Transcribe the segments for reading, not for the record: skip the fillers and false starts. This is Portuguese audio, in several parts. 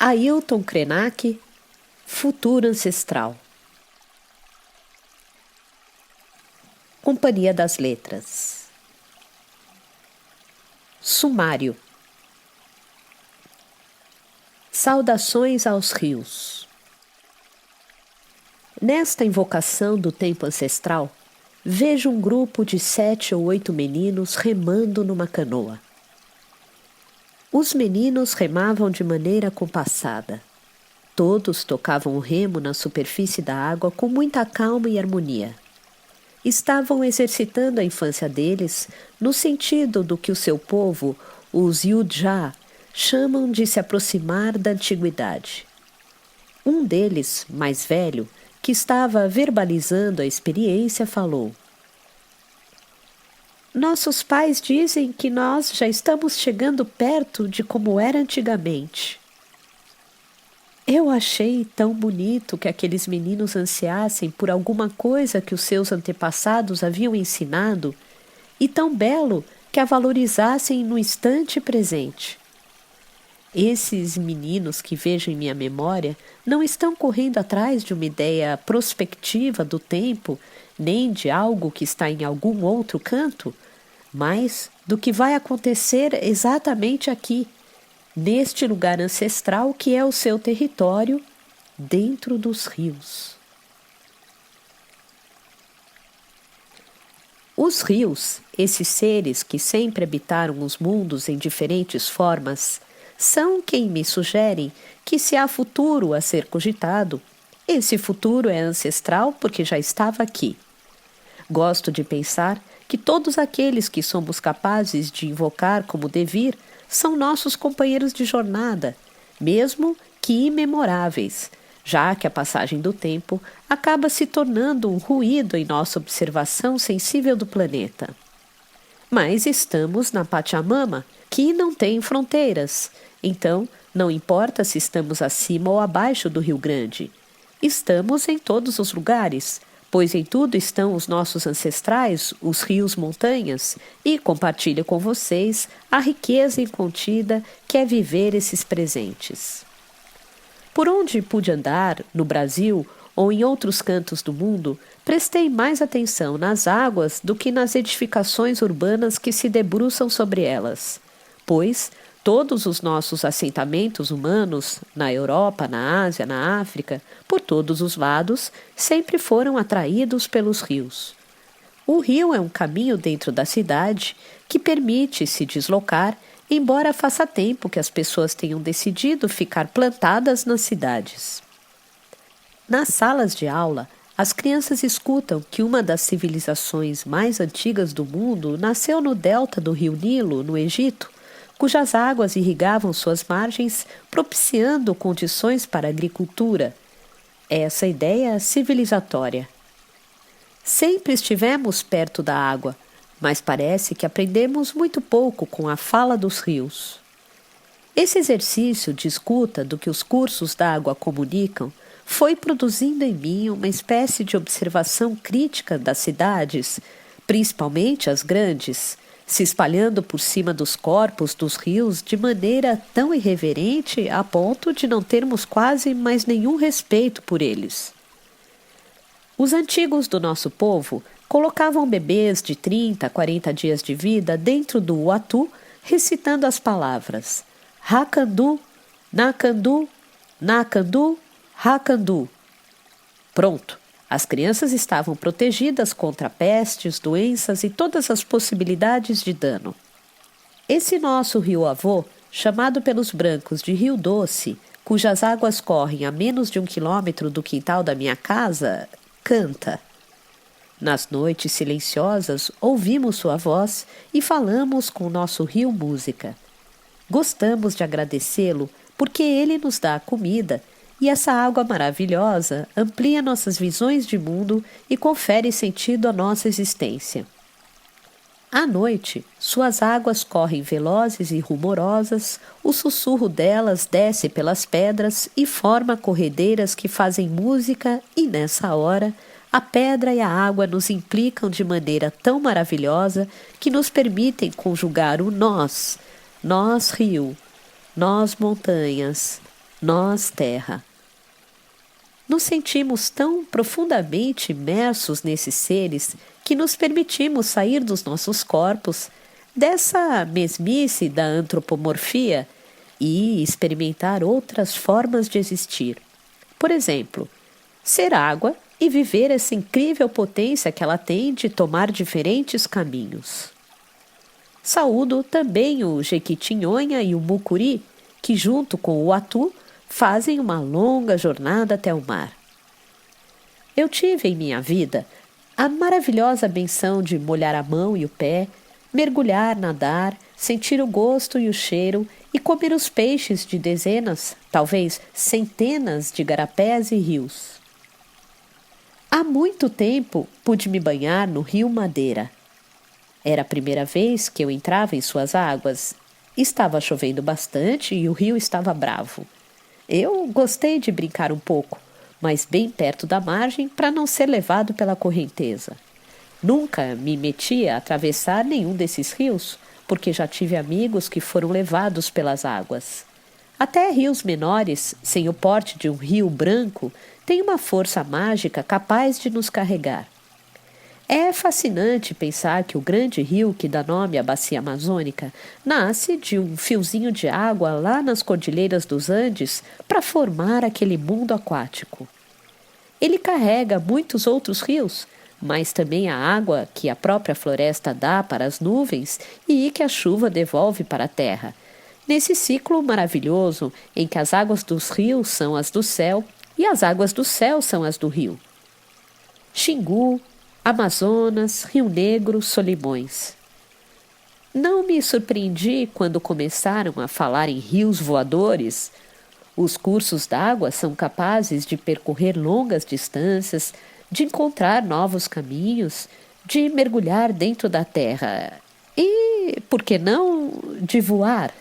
Ailton Krenak, Futuro Ancestral. Companhia das Letras. Sumário. Saudações aos rios. Nesta invocação do tempo ancestral, vejo um grupo de 7 ou 8 meninos remando numa canoa. Os meninos remavam de maneira compassada. Todos tocavam o remo na superfície da água com muita calma e harmonia. Estavam exercitando a infância deles no sentido do que o seu povo, os Yudjá, chamam de se aproximar da antiguidade. Um deles, mais velho, que estava verbalizando a experiência, falou: Nossos pais dizem que nós já estamos chegando perto de como era antigamente. Eu achei tão bonito que aqueles meninos ansiassem por alguma coisa que os seus antepassados haviam ensinado e tão belo que a valorizassem no instante presente. Esses meninos que vejo em minha memória não estão correndo atrás de uma ideia prospectiva do tempo, nem de algo que está em algum outro canto, mas do que vai acontecer exatamente aqui, neste lugar ancestral que é o seu território, dentro dos rios. Os rios, esses seres que sempre habitaram os mundos em diferentes formas, são quem me sugerem que se há futuro a ser cogitado, esse futuro é ancestral porque já estava aqui. Gosto de pensar que todos aqueles que somos capazes de invocar como devir são nossos companheiros de jornada, mesmo que imemoráveis, já que a passagem do tempo acaba se tornando um ruído em nossa observação sensível do planeta. Mas estamos na Pachamama, que não tem fronteiras, então não importa se estamos acima ou abaixo do Rio Grande. Estamos em todos os lugares, pois em tudo estão os nossos ancestrais, os rios montanhas, e compartilho com vocês a riqueza incontida que é viver esses presentes. Por onde pude andar, no Brasil ou em outros cantos do mundo, prestei mais atenção nas águas do que nas edificações urbanas que se debruçam sobre elas, pois todos os nossos assentamentos humanos, na Europa, na Ásia, na África, por todos os lados, sempre foram atraídos pelos rios. O rio é um caminho dentro da cidade que permite se deslocar, embora faça tempo que as pessoas tenham decidido ficar plantadas nas cidades. Nas salas de aula, as crianças escutam que uma das civilizações mais antigas do mundo nasceu no delta do rio Nilo, no Egito, cujas águas irrigavam suas margens, propiciando condições para a agricultura. Essa ideia civilizatória. Sempre estivemos perto da água, mas parece que aprendemos muito pouco com a fala dos rios. Esse exercício de escuta do que os cursos d'água comunicam foi produzindo em mim uma espécie de observação crítica das cidades, principalmente as grandes, se espalhando por cima dos corpos dos rios de maneira tão irreverente a ponto de não termos quase mais nenhum respeito por eles. Os antigos do nosso povo colocavam bebês de 30 a 40 dias de vida dentro do uatu, recitando as palavras Hakandu, Nakandu, Nakandu, Hakandu. Pronto! As crianças estavam protegidas contra pestes, doenças e todas as possibilidades de dano. Esse nosso rio-avô, chamado pelos brancos de Rio Doce, cujas águas correm a menos de 1 quilômetro do quintal da minha casa, canta. Nas noites silenciosas, ouvimos sua voz e falamos com o nosso rio música. Gostamos de agradecê-lo porque ele nos dá a comida, e essa água maravilhosa amplia nossas visões de mundo e confere sentido à nossa existência. À noite, suas águas correm velozes e rumorosas, o sussurro delas desce pelas pedras e forma corredeiras que fazem música e, nessa hora, a pedra e a água nos implicam de maneira tão maravilhosa que nos permitem conjugar o nós rio, nós montanhas, nós, terra. Nos sentimos tão profundamente imersos nesses seres que nos permitimos sair dos nossos corpos, dessa mesmice da antropomorfia, e experimentar outras formas de existir. Por exemplo, ser água e viver essa incrível potência que ela tem de tomar diferentes caminhos. Saúdo também o Jequitinhonha e o Mucuri, que junto com o Atu fazem uma longa jornada até o mar. Eu tive em minha vida a maravilhosa benção de molhar a mão e o pé, mergulhar, nadar, sentir o gosto e o cheiro e comer os peixes de dezenas, talvez centenas de garapés e rios. Há muito tempo pude me banhar no rio Madeira. Era a primeira vez que eu entrava em suas águas. Estava chovendo bastante e o rio estava bravo. Eu gostei de brincar um pouco, mas bem perto da margem para não ser levado pela correnteza. Nunca me meti a atravessar nenhum desses rios, porque já tive amigos que foram levados pelas águas. Até rios menores, sem o porte de um rio branco, têm uma força mágica capaz de nos carregar. É fascinante pensar que o grande rio que dá nome à bacia amazônica nasce de um fiozinho de água lá nas cordilheiras dos Andes para formar aquele mundo aquático. Ele carrega muitos outros rios, mas também a água que a própria floresta dá para as nuvens e que a chuva devolve para a terra, nesse ciclo maravilhoso em que as águas dos rios são as do céu e as águas do céu são as do rio. Xingu, Amazonas, Rio Negro, Solimões. Não me surpreendi quando começaram a falar em rios voadores. Os cursos d'água são capazes de percorrer longas distâncias, de encontrar novos caminhos, de mergulhar dentro da terra e, por que não, de voar.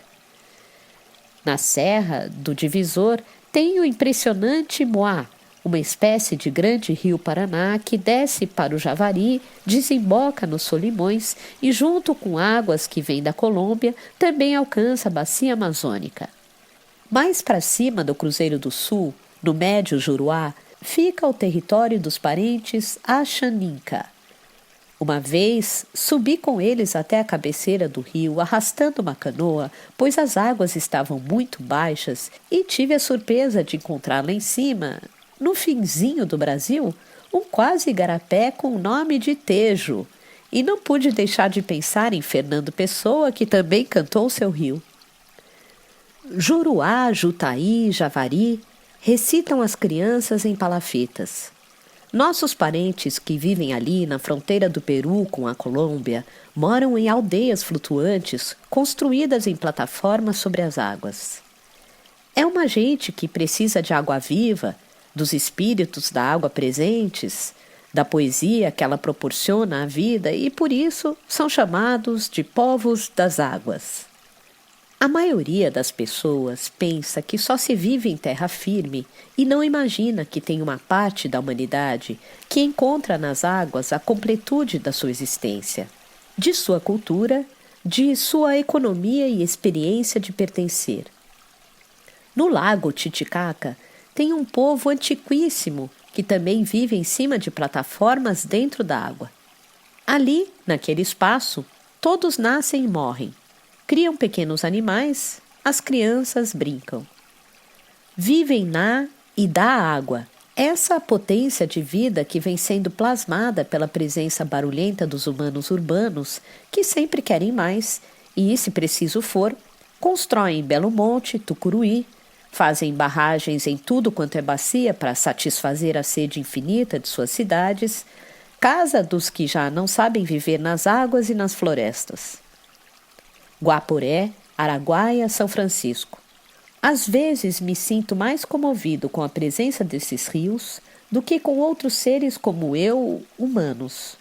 Na Serra do Divisor tem o impressionante Moá, uma espécie de grande rio Paraná que desce para o Javari, desemboca nos Solimões e, junto com águas que vêm da Colômbia, também alcança a bacia amazônica. Mais para cima do Cruzeiro do Sul, no Médio Juruá, fica o território dos parentes Axaninca. Uma vez, subi com eles até a cabeceira do rio, arrastando uma canoa, pois as águas estavam muito baixas e tive a surpresa de encontrar lá em cima, no finzinho do Brasil, um quase igarapé com o nome de Tejo, e não pude deixar de pensar em Fernando Pessoa, que também cantou seu rio. Juruá, Jutaí, Javari recitam as crianças em palafitas. Nossos parentes que vivem ali na fronteira do Peru com a Colômbia moram em aldeias flutuantes construídas em plataformas sobre as águas. É uma gente que precisa de água viva, dos espíritos da água presentes, da poesia que ela proporciona à vida e, por isso, são chamados de povos das águas. A maioria das pessoas pensa que só se vive em terra firme e não imagina que tem uma parte da humanidade que encontra nas águas a completude da sua existência, de sua cultura, de sua economia e experiência de pertencer. No lago Titicaca, tem um povo antiquíssimo que também vive em cima de plataformas dentro da água. Ali, naquele espaço, todos nascem e morrem. Criam pequenos animais, as crianças brincam. Vivem na e da água. Essa potência de vida que vem sendo plasmada pela presença barulhenta dos humanos urbanos, que sempre querem mais e, se preciso for, constroem Belo Monte, Tucuruí, fazem barragens em tudo quanto é bacia para satisfazer a sede infinita de suas cidades, casa dos que já não sabem viver nas águas e nas florestas. Guaporé, Araguaia, São Francisco. Às vezes me sinto mais comovido com a presença desses rios do que com outros seres como eu, humanos.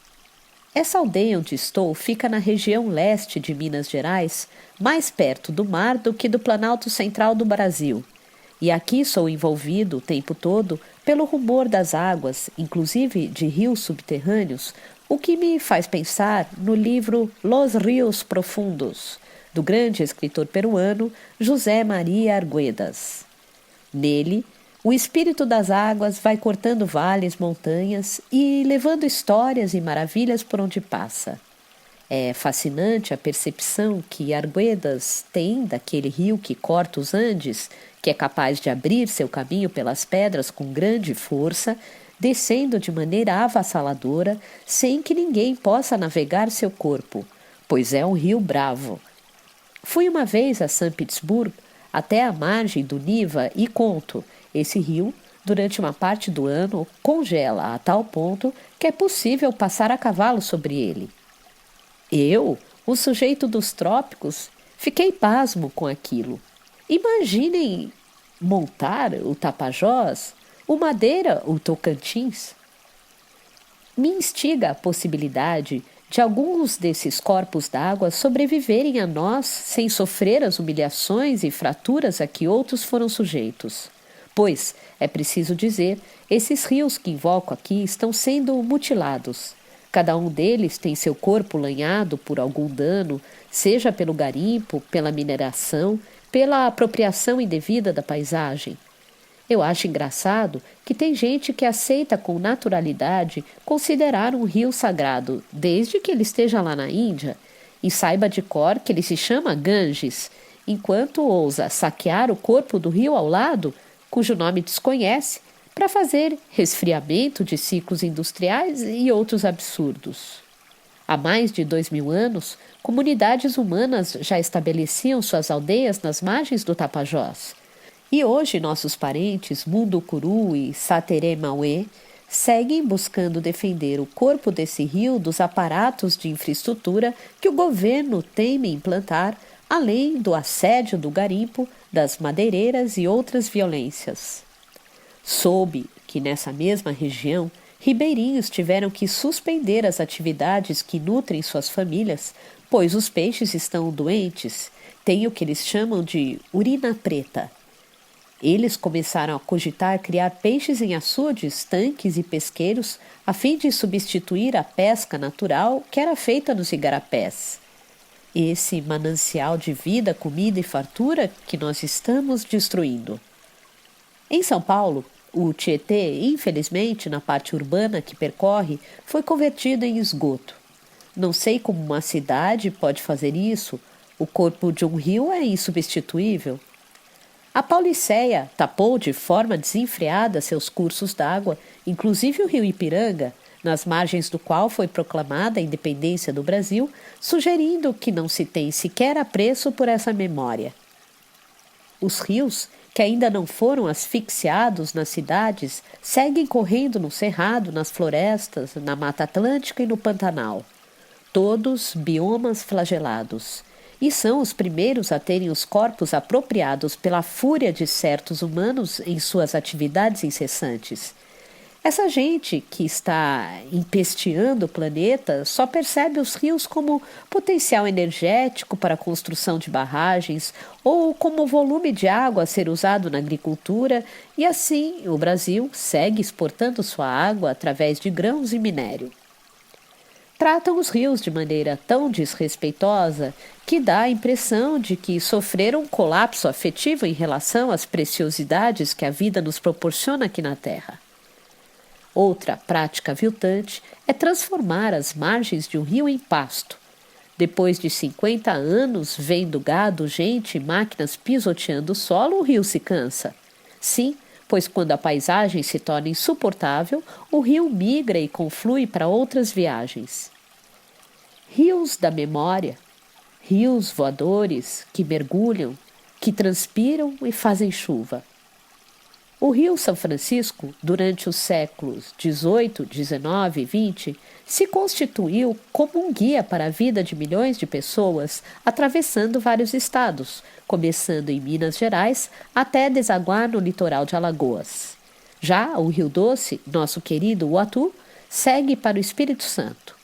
Essa aldeia onde estou fica na região leste de Minas Gerais, mais perto do mar do que do Planalto Central do Brasil. E aqui sou envolvido o tempo todo pelo rumor das águas, inclusive de rios subterrâneos, o que me faz pensar no livro Los Rios Profundos, do grande escritor peruano José Maria Arguedas. Nele, o espírito das águas vai cortando vales, montanhas e levando histórias e maravilhas por onde passa. É fascinante a percepção que Arguedas tem daquele rio que corta os Andes, que é capaz de abrir seu caminho pelas pedras com grande força, descendo de maneira avassaladora, sem que ninguém possa navegar seu corpo, pois é um rio bravo. Fui uma vez a São Petersburgo, até a margem do Niva, e conto, esse rio, durante uma parte do ano, congela a tal ponto que é possível passar a cavalo sobre ele. Eu, o sujeito dos trópicos, fiquei pasmo com aquilo. Imaginem montar o Tapajós, o Madeira, o Tocantins. Me instiga a possibilidade de alguns desses corpos d'água sobreviverem a nós sem sofrer as humilhações e fraturas a que outros foram sujeitos. Pois, é preciso dizer, esses rios que invoco aqui estão sendo mutilados. Cada um deles tem seu corpo lanhado por algum dano, seja pelo garimpo, pela mineração, pela apropriação indevida da paisagem. Eu acho engraçado que tem gente que aceita com naturalidade considerar um rio sagrado, desde que ele esteja lá na Índia, e saiba de cor que ele se chama Ganges, enquanto ousa saquear o corpo do rio ao lado, cujo nome desconhece, para fazer resfriamento de ciclos industriais e outros absurdos. Há mais de 2000 anos, comunidades humanas já estabeleciam suas aldeias nas margens do Tapajós. E hoje nossos parentes Munducuru e Sateré-Maué seguem buscando defender o corpo desse rio dos aparatos de infraestrutura que o governo teme implantar, além do assédio do garimpo, das madeireiras e outras violências. Soube que nessa mesma região, ribeirinhos tiveram que suspender as atividades que nutrem suas famílias, pois os peixes estão doentes, têm o que eles chamam de urina preta. Eles começaram a cogitar criar peixes em açudes, tanques e pesqueiros a fim de substituir a pesca natural que era feita nos igarapés. Esse manancial de vida, comida e fartura que nós estamos destruindo. Em São Paulo, o Tietê, infelizmente, na parte urbana que percorre, foi convertido em esgoto. Não sei como uma cidade pode fazer isso, o corpo de um rio é insubstituível. A Paulicéia tapou de forma desenfreada seus cursos d'água, inclusive o rio Ipiranga, nas margens do qual foi proclamada a independência do Brasil, sugerindo que não se tem sequer apreço por essa memória. Os rios, que ainda não foram asfixiados nas cidades, seguem correndo no cerrado, nas florestas, na Mata Atlântica e no Pantanal. Todos biomas flagelados. E são os primeiros a terem os corpos apropriados pela fúria de certos humanos em suas atividades incessantes. Essa gente que está empesteando o planeta só percebe os rios como potencial energético para a construção de barragens ou como volume de água a ser usado na agricultura, e assim o Brasil segue exportando sua água através de grãos e minério. Tratam os rios de maneira tão desrespeitosa que dá a impressão de que sofreram um colapso afetivo em relação às preciosidades que a vida nos proporciona aqui na Terra. Outra prática aviltante é transformar as margens de um rio em pasto. Depois de 50 anos vendo gado, gente e máquinas pisoteando o solo, o rio se cansa. Sim, pois quando a paisagem se torna insuportável, o rio migra e conflui para outras viagens. Rios da memória, rios voadores que mergulham, que transpiram e fazem chuva. O Rio São Francisco, durante os séculos XVIII, XIX e XX, se constituiu como um guia para a vida de milhões de pessoas, atravessando vários estados, começando em Minas Gerais até desaguar no litoral de Alagoas. Já o Rio Doce, nosso querido Uatu, segue para o Espírito Santo.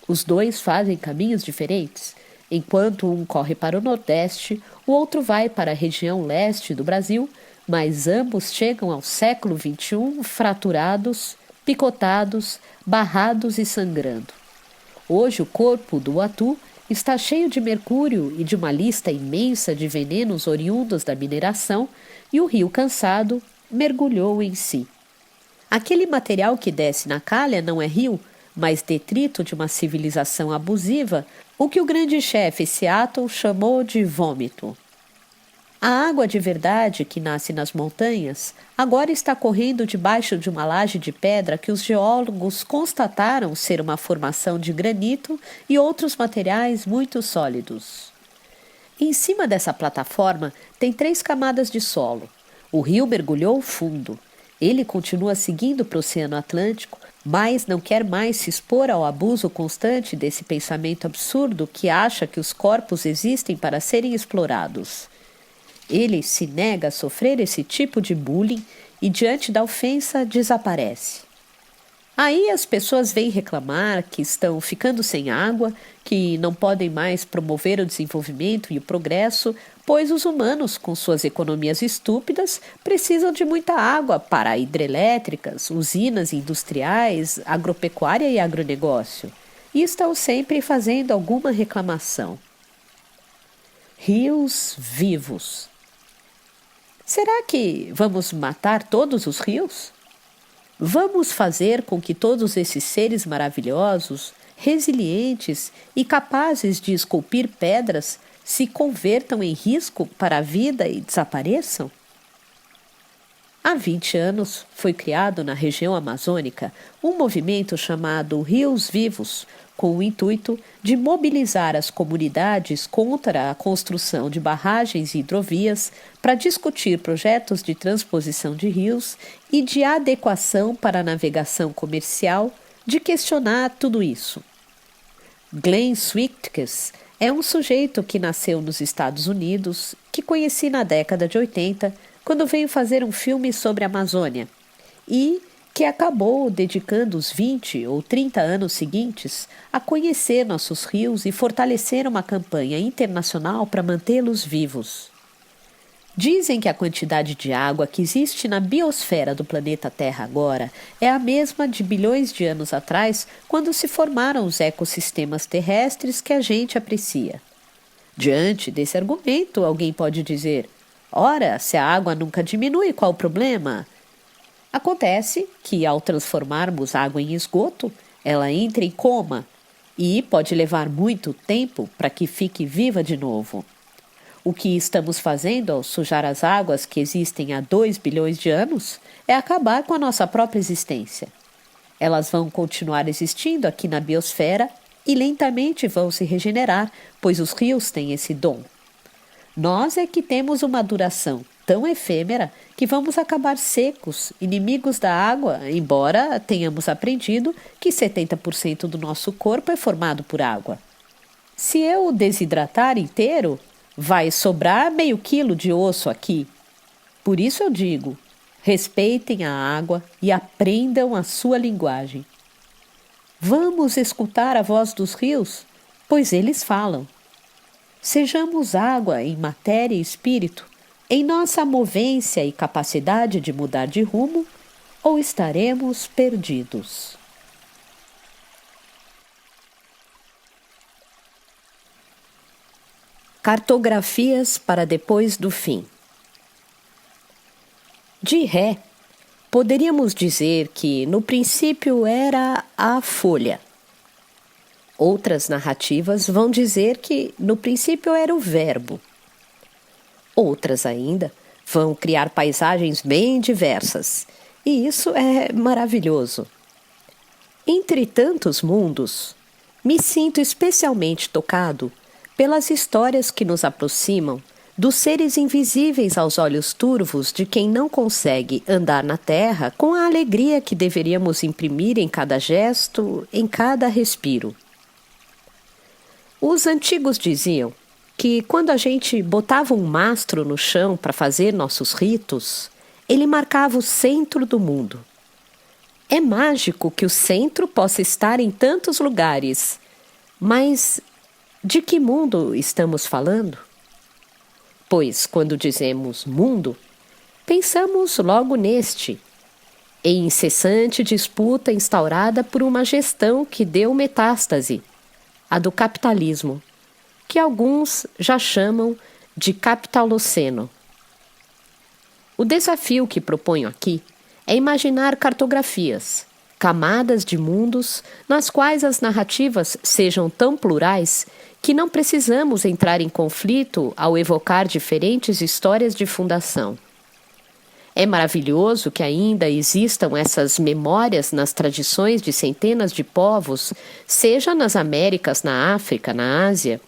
Os dois fazem caminhos diferentes. Enquanto um corre para o Nordeste, o outro vai para a região leste do Brasil, mas ambos chegam ao século XXI fraturados, picotados, barrados e sangrando. Hoje o corpo do Uatu está cheio de mercúrio e de uma lista imensa de venenos oriundos da mineração, e o rio, cansado, mergulhou em si. Aquele material que desce na calha não é rio, mas detrito de uma civilização abusiva, o que o grande chefe Seattle chamou de vômito. A água de verdade que nasce nas montanhas agora está correndo debaixo de uma laje de pedra que os geólogos constataram ser uma formação de granito e outros materiais muito sólidos. Em cima dessa plataforma tem 3 camadas de solo. O rio mergulhou fundo. Ele continua seguindo para o Oceano Atlântico, mas não quer mais se expor ao abuso constante desse pensamento absurdo que acha que os corpos existem para serem explorados. Ele se nega a sofrer esse tipo de bullying e, diante da ofensa, desaparece. Aí as pessoas vêm reclamar que estão ficando sem água, que não podem mais promover o desenvolvimento e o progresso, pois os humanos, com suas economias estúpidas, precisam de muita água para hidrelétricas, usinas industriais, agropecuária e agronegócio, e estão sempre fazendo alguma reclamação. Rios vivos. Será que vamos matar todos os rios? Vamos fazer com que todos esses seres maravilhosos, resilientes e capazes de esculpir pedras se convertam em risco para a vida e desapareçam? Há 20 anos foi criado na região amazônica um movimento chamado Rios Vivos, com o intuito de mobilizar as comunidades contra a construção de barragens e hidrovias, para discutir projetos de transposição de rios e de adequação para a navegação comercial, de questionar tudo isso. Glenn Swittkes é um sujeito que nasceu nos Estados Unidos, que conheci na década de 80, quando veio fazer um filme sobre a Amazônia, e que acabou dedicando os 20 ou 30 anos seguintes a conhecer nossos rios e fortalecer uma campanha internacional para mantê-los vivos. Dizem que a quantidade de água que existe na biosfera do planeta Terra agora é a mesma de bilhões de anos atrás, quando se formaram os ecossistemas terrestres que a gente aprecia. Diante desse argumento, alguém pode dizer: ora, se a água nunca diminui, qual o problema? Acontece que, ao transformarmos água em esgoto, ela entra em coma e pode levar muito tempo para que fique viva de novo. O que estamos fazendo ao sujar as águas que existem há 2 bilhões de anos é acabar com a nossa própria existência. Elas vão continuar existindo aqui na biosfera e lentamente vão se regenerar, pois os rios têm esse dom. Nós é que temos uma duração tão efêmera que vamos acabar secos, inimigos da água, embora tenhamos aprendido que 70% do nosso corpo é formado por água. Se eu desidratar inteiro, vai sobrar meio quilo de osso aqui. Por isso eu digo, respeitem a água e aprendam a sua linguagem. Vamos escutar a voz dos rios, pois eles falam. Sejamos água em matéria e espírito, em nossa movência e capacidade de mudar de rumo, ou estaremos perdidos. Cartografias para depois do fim. De ré, poderíamos dizer que no princípio era a folha. Outras narrativas vão dizer que no princípio era o verbo. Outras ainda vão criar paisagens bem diversas, e isso é maravilhoso. Entre tantos mundos, me sinto especialmente tocado pelas histórias que nos aproximam dos seres invisíveis aos olhos turvos de quem não consegue andar na terra com a alegria que deveríamos imprimir em cada gesto, em cada respiro. Os antigos diziam que quando a gente botava um mastro no chão para fazer nossos ritos, ele marcava o centro do mundo. É mágico que o centro possa estar em tantos lugares, mas de que mundo estamos falando? Pois, quando dizemos mundo, pensamos logo neste, em incessante disputa instaurada por uma gestão que deu metástase, a do capitalismo, que alguns já chamam de Capitaloceno. O desafio que proponho aqui é imaginar cartografias, camadas de mundos nas quais as narrativas sejam tão plurais que não precisamos entrar em conflito ao evocar diferentes histórias de fundação. É maravilhoso que ainda existam essas memórias nas tradições de centenas de povos, seja nas Américas, na África, na Ásia.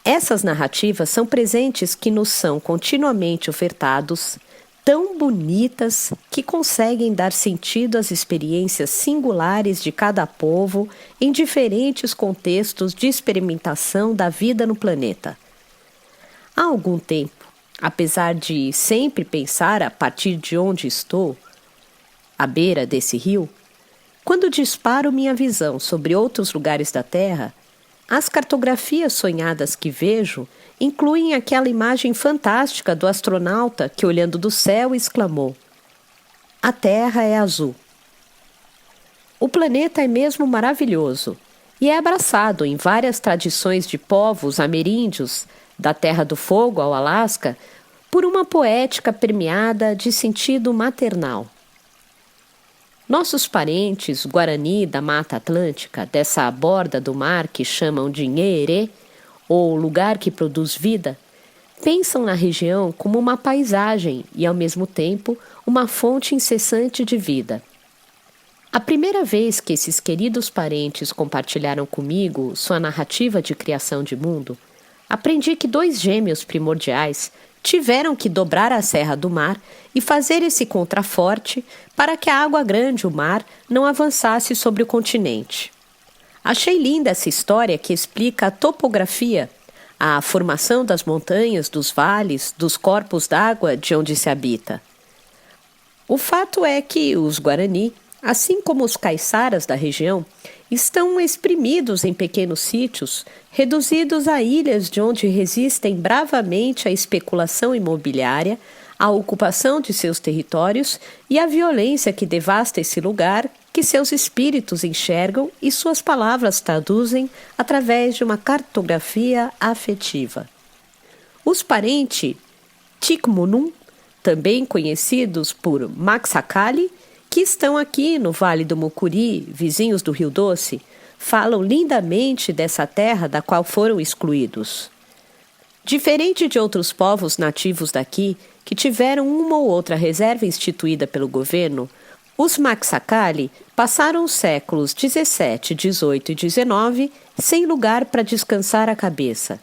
Essas narrativas são presentes que nos são continuamente ofertados, tão bonitas que conseguem dar sentido às experiências singulares de cada povo em diferentes contextos de experimentação da vida no planeta. Há algum tempo, apesar de sempre pensar a partir de onde estou, à beira desse rio, quando disparo minha visão sobre outros lugares da Terra, as cartografias sonhadas que vejo incluem aquela imagem fantástica do astronauta que, olhando do céu, exclamou: "A Terra é azul". O planeta é mesmo maravilhoso e é abraçado em várias tradições de povos ameríndios, da Terra do Fogo ao Alasca, por uma poética permeada de sentido maternal. Nossos parentes Guarani da Mata Atlântica, dessa borda do mar que chamam de Nheerê, ou lugar que produz vida, pensam na região como uma paisagem e, ao mesmo tempo, uma fonte incessante de vida. A primeira vez que esses queridos parentes compartilharam comigo sua narrativa de criação de mundo, aprendi que dois gêmeos primordiais tiveram que dobrar a Serra do Mar e fazer esse contraforte para que a água grande, o mar, não avançasse sobre o continente. Achei linda essa história que explica a topografia, a formação das montanhas, dos vales, dos corpos d'água de onde se habita. O fato é que os Guarani, assim como os caiçaras da região, estão exprimidos em pequenos sítios, reduzidos a ilhas de onde resistem bravamente a especulação imobiliária, a ocupação de seus territórios e a violência que devasta esse lugar que seus espíritos enxergam e suas palavras traduzem através de uma cartografia afetiva. Os parentes Tikmunum, também conhecidos por Maxakali, que estão aqui no Vale do Mucuri, vizinhos do Rio Doce, falam lindamente dessa terra da qual foram excluídos. Diferente de outros povos nativos daqui, que tiveram uma ou outra reserva instituída pelo governo, os Maxakali passaram os séculos 17, 18 e 19 sem lugar para descansar a cabeça,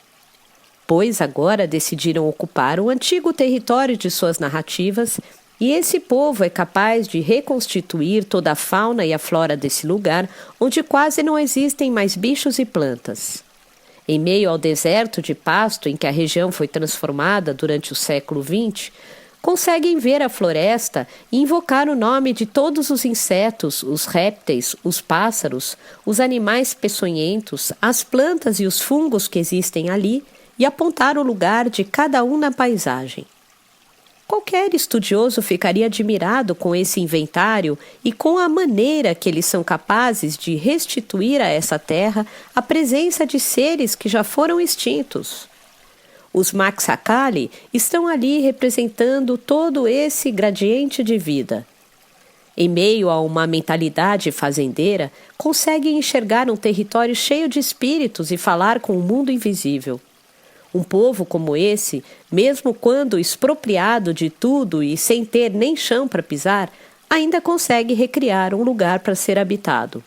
pois agora decidiram ocupar o antigo território de suas narrativas. E esse povo é capaz de reconstituir toda a fauna e a flora desse lugar, onde quase não existem mais bichos e plantas. Em meio ao deserto de pasto em que a região foi transformada durante o século XX, conseguem ver a floresta e invocar o nome de todos os insetos, os répteis, os pássaros, os animais peçonhentos, as plantas e os fungos que existem ali e apontar o lugar de cada um na paisagem. Qualquer estudioso ficaria admirado com esse inventário e com a maneira que eles são capazes de restituir a essa terra a presença de seres que já foram extintos. Os Maxakali estão ali representando todo esse gradiente de vida. Em meio a uma mentalidade fazendeira, conseguem enxergar um território cheio de espíritos e falar com o mundo invisível. Um povo como esse, mesmo quando expropriado de tudo e sem ter nem chão para pisar, ainda consegue recriar um lugar para ser habitado.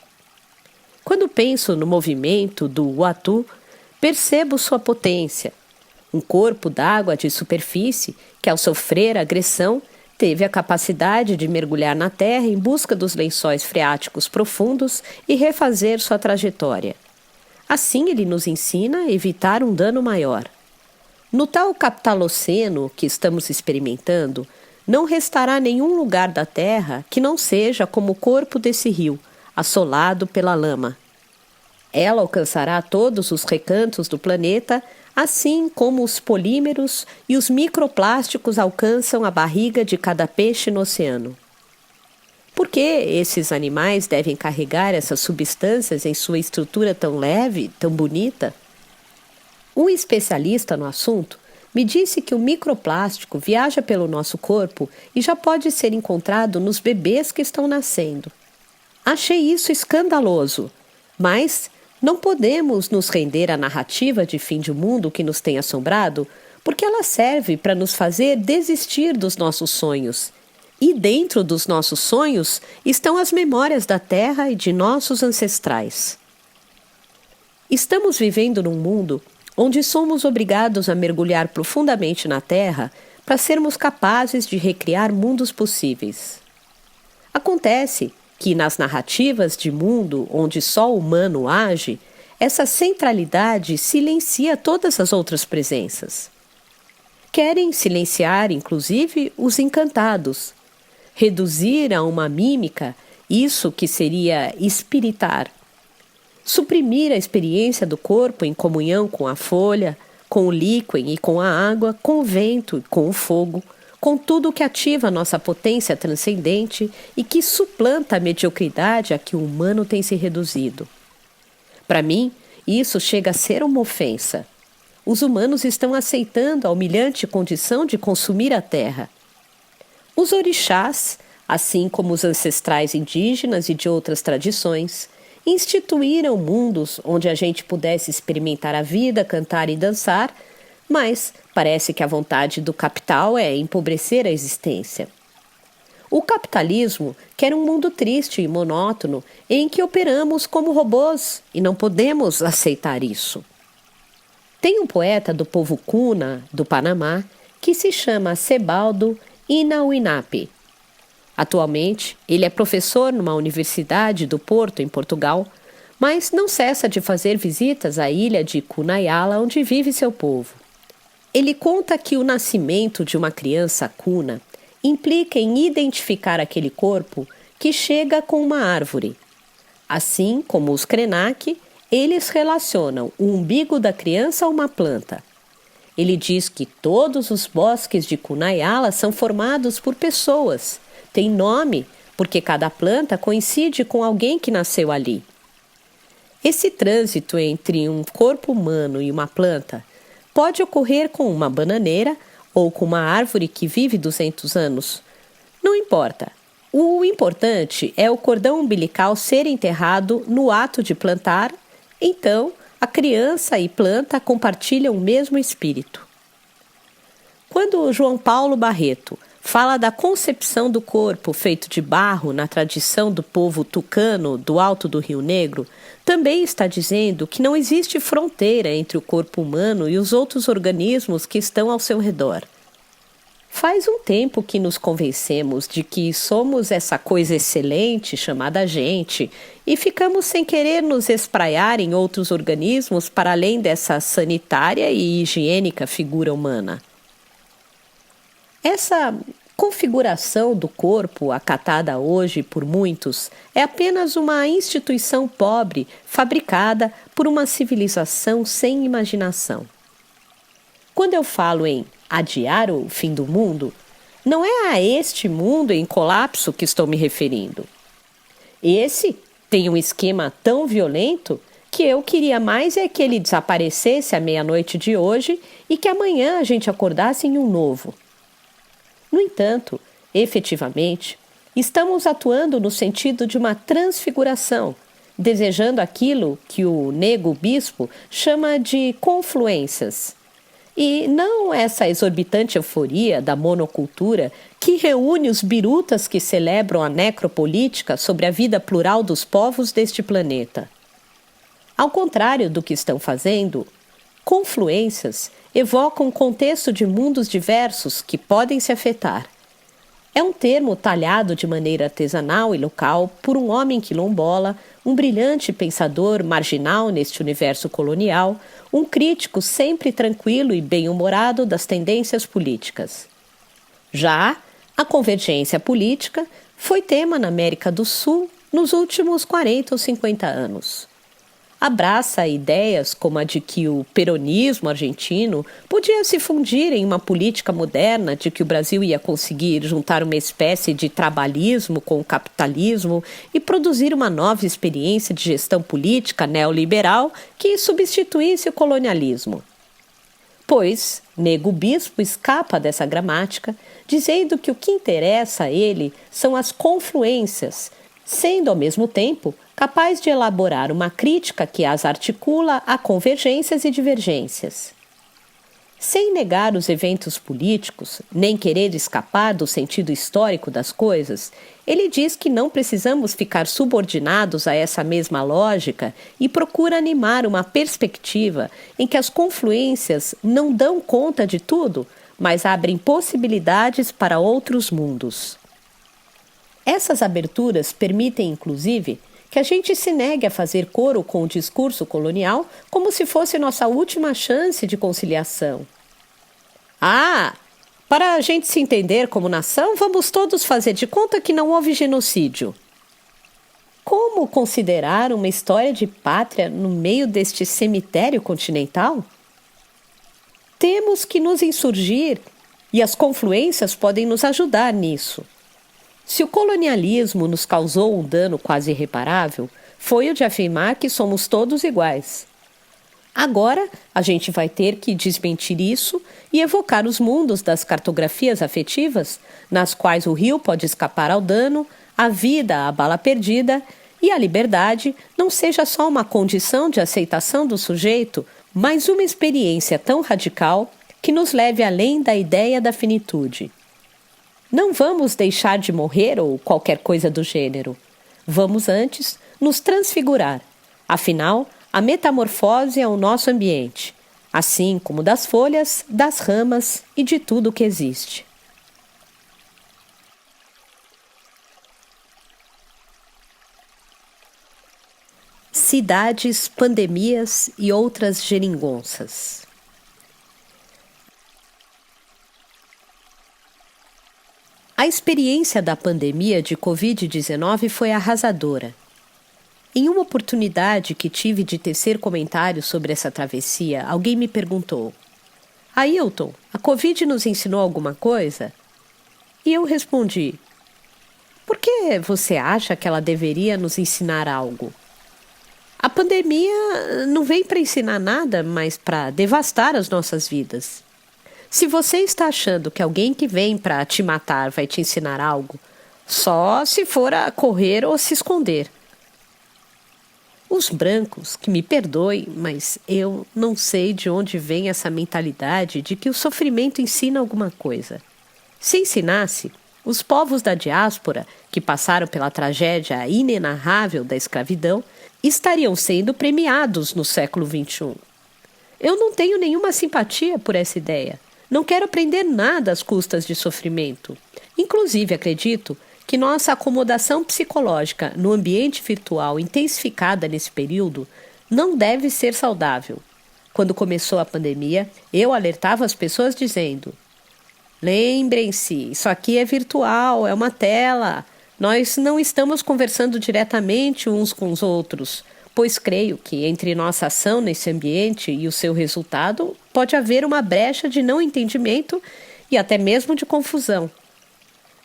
Quando penso no movimento do Uatu, percebo sua potência. Um corpo d'água de superfície que, ao sofrer agressão, teve a capacidade de mergulhar na terra em busca dos lençóis freáticos profundos e refazer sua trajetória. Assim, ele nos ensina a evitar um dano maior. No tal Capitaloceno que estamos experimentando, não restará nenhum lugar da Terra que não seja como o corpo desse rio, assolado pela lama. Ela alcançará todos os recantos do planeta, assim como os polímeros e os microplásticos alcançam a barriga de cada peixe no oceano. Por que esses animais devem carregar essas substâncias em sua estrutura tão leve, tão bonita? Um especialista no assunto me disse que o microplástico viaja pelo nosso corpo e já pode ser encontrado nos bebês que estão nascendo. Achei isso escandaloso, mas não podemos nos render à narrativa de fim de mundo que nos tem assombrado, porque ela serve para nos fazer desistir dos nossos sonhos. E dentro dos nossos sonhos estão as memórias da Terra e de nossos ancestrais. Estamos vivendo num mundo onde somos obrigados a mergulhar profundamente na Terra para sermos capazes de recriar mundos possíveis. Acontece que nas narrativas de mundo onde só o humano age, essa centralidade silencia todas as outras presenças. Querem silenciar, inclusive, os encantados, reduzir a uma mímica isso que seria espiritar, suprimir a experiência do corpo em comunhão com a folha, com o líquen e com a água, com o vento e com o fogo, com tudo que ativa nossa potência transcendente e que suplanta a mediocridade a que o humano tem se reduzido. Para mim, isso chega a ser uma ofensa. Os humanos estão aceitando a humilhante condição de consumir a terra. Os orixás, assim como os ancestrais indígenas e de outras tradições, instituíram mundos onde a gente pudesse experimentar a vida, cantar e dançar, mas parece que a vontade do capital é empobrecer a existência. O capitalismo quer um mundo triste e monótono em que operamos como robôs e não podemos aceitar isso. Tem um poeta do povo Kuna, do Panamá, que se chama Sebaldo Inauinape. Atualmente, ele é professor numa universidade do Porto, em Portugal, mas não cessa de fazer visitas à ilha de Cunaiala, onde vive seu povo. Ele conta que o nascimento de uma criança cuna implica em identificar aquele corpo que chega com uma árvore. Assim como os Krenak, eles relacionam o umbigo da criança a uma planta. Ele diz que todos os bosques de Cunaiala são formados por pessoas. Tem nome porque cada planta coincide com alguém que nasceu ali. Esse trânsito entre um corpo humano e uma planta pode ocorrer com uma bananeira ou com uma árvore que vive 200 anos. Não importa. O importante é o cordão umbilical ser enterrado no ato de plantar, então a criança e planta compartilham o mesmo espírito. Quando João Paulo Barreto fala da concepção do corpo feito de barro na tradição do povo tucano do Alto do Rio Negro, também está dizendo que não existe fronteira entre o corpo humano e os outros organismos que estão ao seu redor. Faz um tempo que nos convencemos de que somos essa coisa excelente chamada gente e ficamos sem querer nos espraiar em outros organismos para além dessa sanitária e higiênica figura humana. Essa configuração do corpo, acatada hoje por muitos, é apenas uma instituição pobre fabricada por uma civilização sem imaginação. Quando eu falo em adiar o fim do mundo, não é a este mundo em colapso que estou me referindo. Esse tem um esquema tão violento que eu queria mais é que ele desaparecesse à meia-noite de hoje e que amanhã a gente acordasse em um novo. No entanto, efetivamente, estamos atuando no sentido de uma transfiguração, desejando aquilo que o nego bispo chama de confluências. E não essa exorbitante euforia da monocultura que reúne os birutas que celebram a necropolítica sobre a vida plural dos povos deste planeta. Ao contrário do que estão fazendo, confluências evocam um contexto de mundos diversos que podem se afetar. É um termo talhado de maneira artesanal e local por um homem quilombola, um brilhante pensador marginal neste universo colonial, um crítico sempre tranquilo e bem-humorado das tendências políticas. Já a convergência política foi tema na América do Sul nos últimos 40 ou 50 anos. Abraça ideias como a de que o peronismo argentino podia se fundir em uma política moderna, de que o Brasil ia conseguir juntar uma espécie de trabalhismo com o capitalismo e produzir uma nova experiência de gestão política neoliberal que substituísse o colonialismo. Pois, nego bispo escapa dessa gramática, dizendo que o que interessa a ele são as confluências, sendo ao mesmo tempo capaz de elaborar uma crítica que as articula a convergências e divergências. Sem negar os eventos políticos, nem querer escapar do sentido histórico das coisas, ele diz que não precisamos ficar subordinados a essa mesma lógica e procura animar uma perspectiva em que as confluências não dão conta de tudo, mas abrem possibilidades para outros mundos. Essas aberturas permitem, inclusive, que a gente se negue a fazer coro com o discurso colonial como se fosse nossa última chance de conciliação. Para a gente se entender como nação, vamos todos fazer de conta que não houve genocídio. Como considerar uma história de pátria no meio deste cemitério continental? Temos que nos insurgir, e as confluências podem nos ajudar nisso. Se o colonialismo nos causou um dano quase irreparável, foi o de afirmar que somos todos iguais. Agora, a gente vai ter que desmentir isso e evocar os mundos das cartografias afetivas, nas quais o rio pode escapar ao dano, a vida à bala perdida e a liberdade não seja só uma condição de aceitação do sujeito, mas uma experiência tão radical que nos leve além da ideia da finitude. Não vamos deixar de morrer ou qualquer coisa do gênero. Vamos antes nos transfigurar. Afinal, a metamorfose é o nosso ambiente, assim como das folhas, das ramas e de tudo que existe. Cidades, pandemias e outras geringonças. A experiência da pandemia de Covid-19 foi arrasadora. Em uma oportunidade que tive de tecer comentários sobre essa travessia, alguém me perguntou: Ailton, a Covid nos ensinou alguma coisa? E eu respondi: por que você acha que ela deveria nos ensinar algo? A pandemia não vem para ensinar nada, mas para devastar as nossas vidas. Se você está achando que alguém que vem para te matar vai te ensinar algo, só se for a correr ou se esconder. Os brancos, que me perdoem, mas eu não sei de onde vem essa mentalidade de que o sofrimento ensina alguma coisa. Se ensinasse, os povos da diáspora, que passaram pela tragédia inenarrável da escravidão, estariam sendo premiados no século XXI. Eu não tenho nenhuma simpatia por essa ideia. Não quero aprender nada às custas de sofrimento. Inclusive, acredito que nossa acomodação psicológica no ambiente virtual intensificada nesse período não deve ser saudável. Quando começou a pandemia, eu alertava as pessoas dizendo: lembrem-se, isso aqui é virtual, é uma tela. Nós não estamos conversando diretamente uns com os outros, pois creio que entre nossa ação nesse ambiente e o seu resultado pode haver uma brecha de não entendimento e até mesmo de confusão.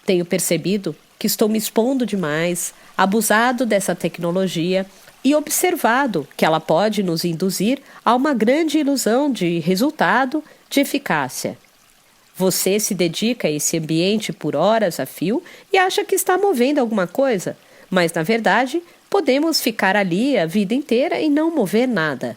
Tenho percebido que estou me expondo demais, abusado dessa tecnologia e observado que ela pode nos induzir a uma grande ilusão de resultado, de eficácia. Você se dedica a esse ambiente por horas a fio e acha que está movendo alguma coisa, mas, na verdade, podemos ficar ali a vida inteira e não mover nada.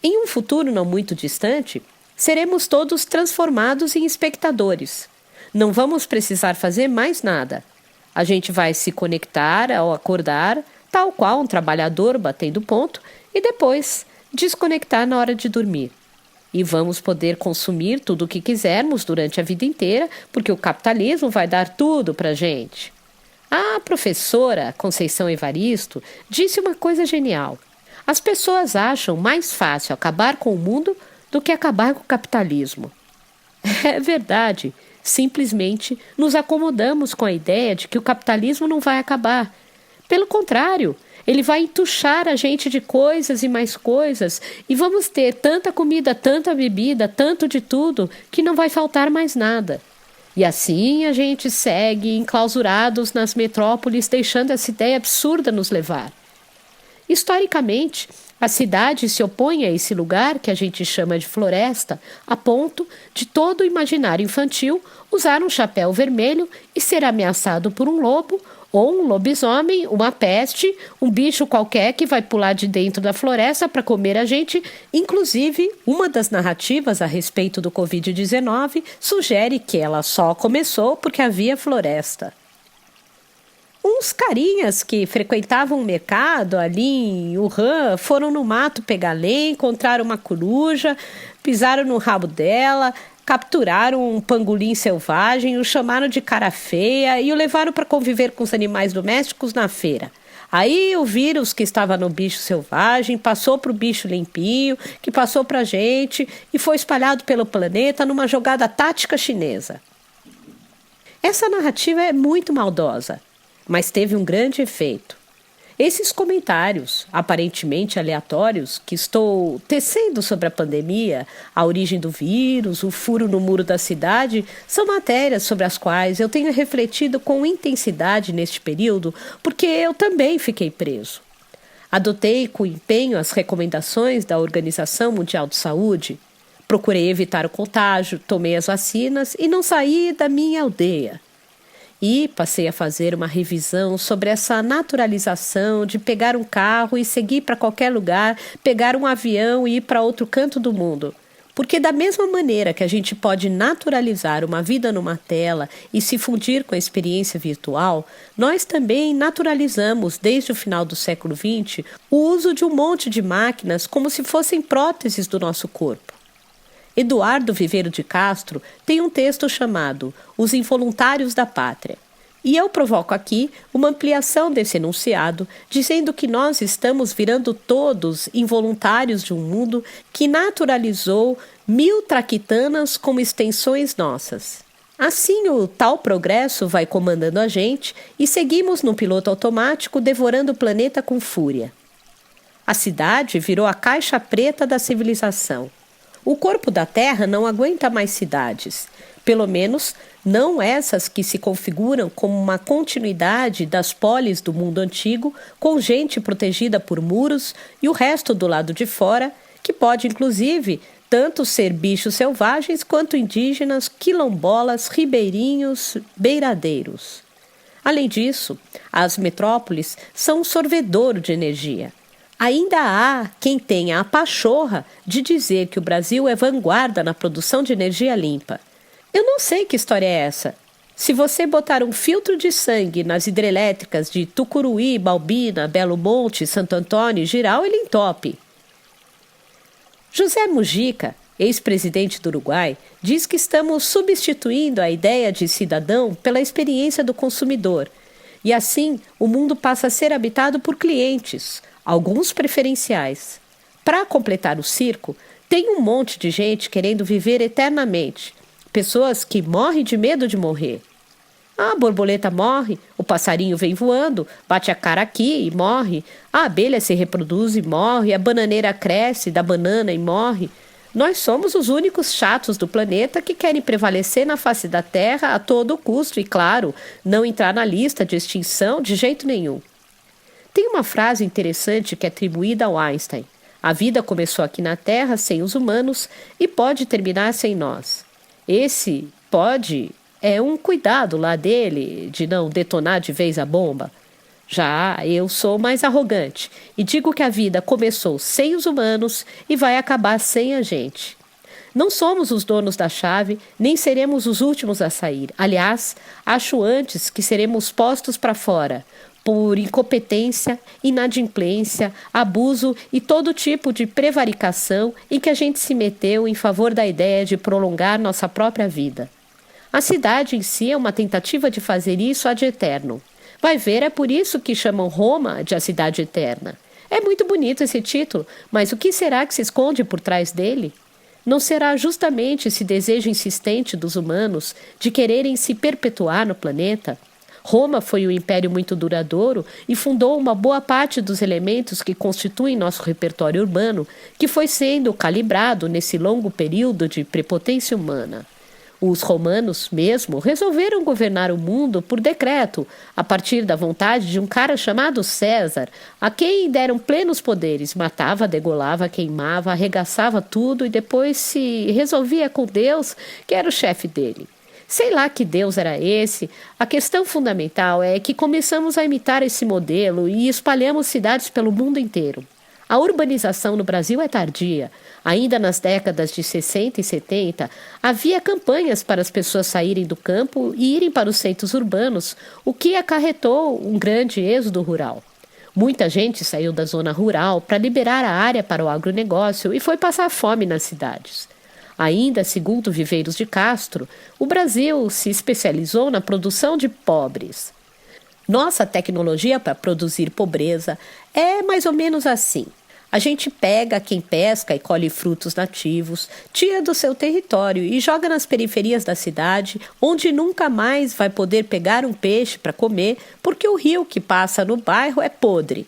Em um futuro não muito distante, seremos todos transformados em espectadores. Não vamos precisar fazer mais nada. A gente vai se conectar ao acordar, tal qual um trabalhador batendo ponto, e depois desconectar na hora de dormir. E vamos poder consumir tudo o que quisermos durante a vida inteira, porque o capitalismo vai dar tudo para a gente. A professora Conceição Evaristo disse uma coisa genial. As pessoas acham mais fácil acabar com o mundo do que acabar com o capitalismo. É verdade. Simplesmente nos acomodamos com a ideia de que o capitalismo não vai acabar. Pelo contrário, ele vai entuchar a gente de coisas e mais coisas e vamos ter tanta comida, tanta bebida, tanto de tudo que não vai faltar mais nada. E assim a gente segue enclausurados nas metrópoles, deixando essa ideia absurda nos levar. Historicamente, A cidade se opõe a esse lugar que a gente chama de floresta, a ponto de todo o imaginário infantil usar um chapéu vermelho e ser ameaçado por um lobo, ou um lobisomem, uma peste, um bicho qualquer que vai pular de dentro da floresta para comer a gente. Inclusive, uma das narrativas a respeito do Covid-19 sugere que ela só começou porque havia floresta. Uns carinhas que frequentavam o mercado ali em Wuhan foram no mato pegar lenha, encontraram uma coruja, pisaram no rabo dela, capturaram um pangolim selvagem, o chamaram de cara feia e o levaram para conviver com os animais domésticos na feira. Aí o vírus que estava no bicho selvagem passou para o bicho limpinho, que passou para a gente e foi espalhado pelo planeta numa jogada tática chinesa. Essa narrativa é muito maldosa, mas teve um grande efeito. Esses comentários, aparentemente aleatórios, que estou tecendo sobre a pandemia, a origem do vírus, o furo no muro da cidade, são matérias sobre as quais eu tenho refletido com intensidade neste período, porque eu também fiquei preso. Adotei com empenho as recomendações da Organização Mundial de Saúde, procurei evitar o contágio, tomei as vacinas e não saí da minha aldeia. E passei a fazer uma revisão sobre essa naturalização de pegar um carro e seguir para qualquer lugar, pegar um avião e ir para outro canto do mundo. Porque da mesma maneira que a gente pode naturalizar uma vida numa tela e se fundir com a experiência virtual, nós também naturalizamos, desde o final do século XX, o uso de um monte de máquinas como se fossem próteses do nosso corpo. Eduardo Viveiro de Castro tem um texto chamado Os Involuntários da Pátria. E eu provoco aqui uma ampliação desse enunciado, dizendo que nós estamos virando todos involuntários de um mundo que naturalizou 1000 traquitanas como extensões nossas. Assim, o tal progresso vai comandando a gente e seguimos no piloto automático devorando o planeta com fúria. A cidade virou a caixa preta da civilização. O corpo da Terra não aguenta mais cidades, pelo menos não essas que se configuram como uma continuidade das polis do mundo antigo, com gente protegida por muros e o resto do lado de fora, que pode, inclusive, tanto ser bichos selvagens quanto indígenas, quilombolas, ribeirinhos, beiradeiros. Além disso, as metrópoles são um sorvedouro de energia. Ainda há quem tenha a pachorra de dizer que o Brasil é vanguarda na produção de energia limpa. Eu não sei que história é essa. Se você botar um filtro de sangue nas hidrelétricas de Tucuruí, Balbina, Belo Monte, Santo Antônio e Giral, ele entope. José Mujica, ex-presidente do Uruguai, diz que estamos substituindo a ideia de cidadão pela experiência do consumidor. E assim, o mundo passa a ser habitado por clientes, alguns preferenciais. Para completar o circo, tem um monte de gente querendo viver eternamente. Pessoas que morrem de medo de morrer. A borboleta morre, o passarinho vem voando, bate a cara aqui e morre. A abelha se reproduz e morre, a bananeira cresce da banana e morre. Nós somos os únicos chatos do planeta que querem prevalecer na face da Terra a todo custo e, claro, não entrar na lista de extinção de jeito nenhum. Tem uma frase interessante que é atribuída ao Einstein. A vida começou aqui na Terra sem os humanos e pode terminar sem nós. Esse pode é um cuidado lá dele de não detonar de vez a bomba. Já eu sou mais arrogante e digo que a vida começou sem os humanos e vai acabar sem a gente. Não somos os donos da chave, nem seremos os últimos a sair. Aliás, acho antes que seremos postos para fora, por incompetência, inadimplência, abuso e todo tipo de prevaricação em que a gente se meteu em favor da ideia de prolongar nossa própria vida. A cidade em si é uma tentativa de fazer isso ad eterno. Vai ver, é por isso que chamam Roma de a cidade eterna. É muito bonito esse título, mas o que será que se esconde por trás dele? Não será justamente esse desejo insistente dos humanos de quererem se perpetuar no planeta? Roma foi um império muito duradouro e fundou uma boa parte dos elementos que constituem nosso repertório urbano, que foi sendo calibrado nesse longo período de prepotência humana. Os romanos, mesmo, resolveram governar o mundo por decreto, a partir da vontade de um cara chamado César, a quem deram plenos poderes, matava, degolava, queimava, arregaçava tudo e depois se resolvia com Deus, que era o chefe dele. Sei lá que Deus era esse, a questão fundamental é que começamos a imitar esse modelo e espalhamos cidades pelo mundo inteiro. A urbanização no Brasil é tardia. Ainda nas décadas de 60 e 70, havia campanhas para as pessoas saírem do campo e irem para os centros urbanos, o que acarretou um grande êxodo rural. Muita gente saiu da zona rural para liberar a área para o agronegócio e foi passar fome nas cidades. Ainda segundo Viveiros de Castro, o Brasil se especializou na produção de pobres. Nossa tecnologia para produzir pobreza é mais ou menos assim. A gente pega quem pesca e colhe frutos nativos, tira do seu território e joga nas periferias da cidade, onde nunca mais vai poder pegar um peixe para comer, porque o rio que passa no bairro é podre.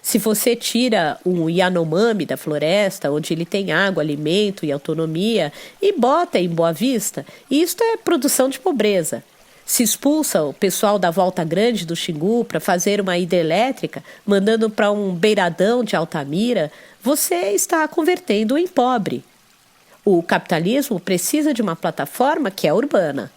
Se você tira um Yanomami da floresta, onde ele tem água, alimento e autonomia, e bota em Boa Vista, isto é produção de pobreza. Se expulsa o pessoal da Volta Grande do Xingu para fazer uma hidrelétrica, mandando para um beiradão de Altamira, você está convertendo em pobre. O capitalismo precisa de uma plataforma que é urbana.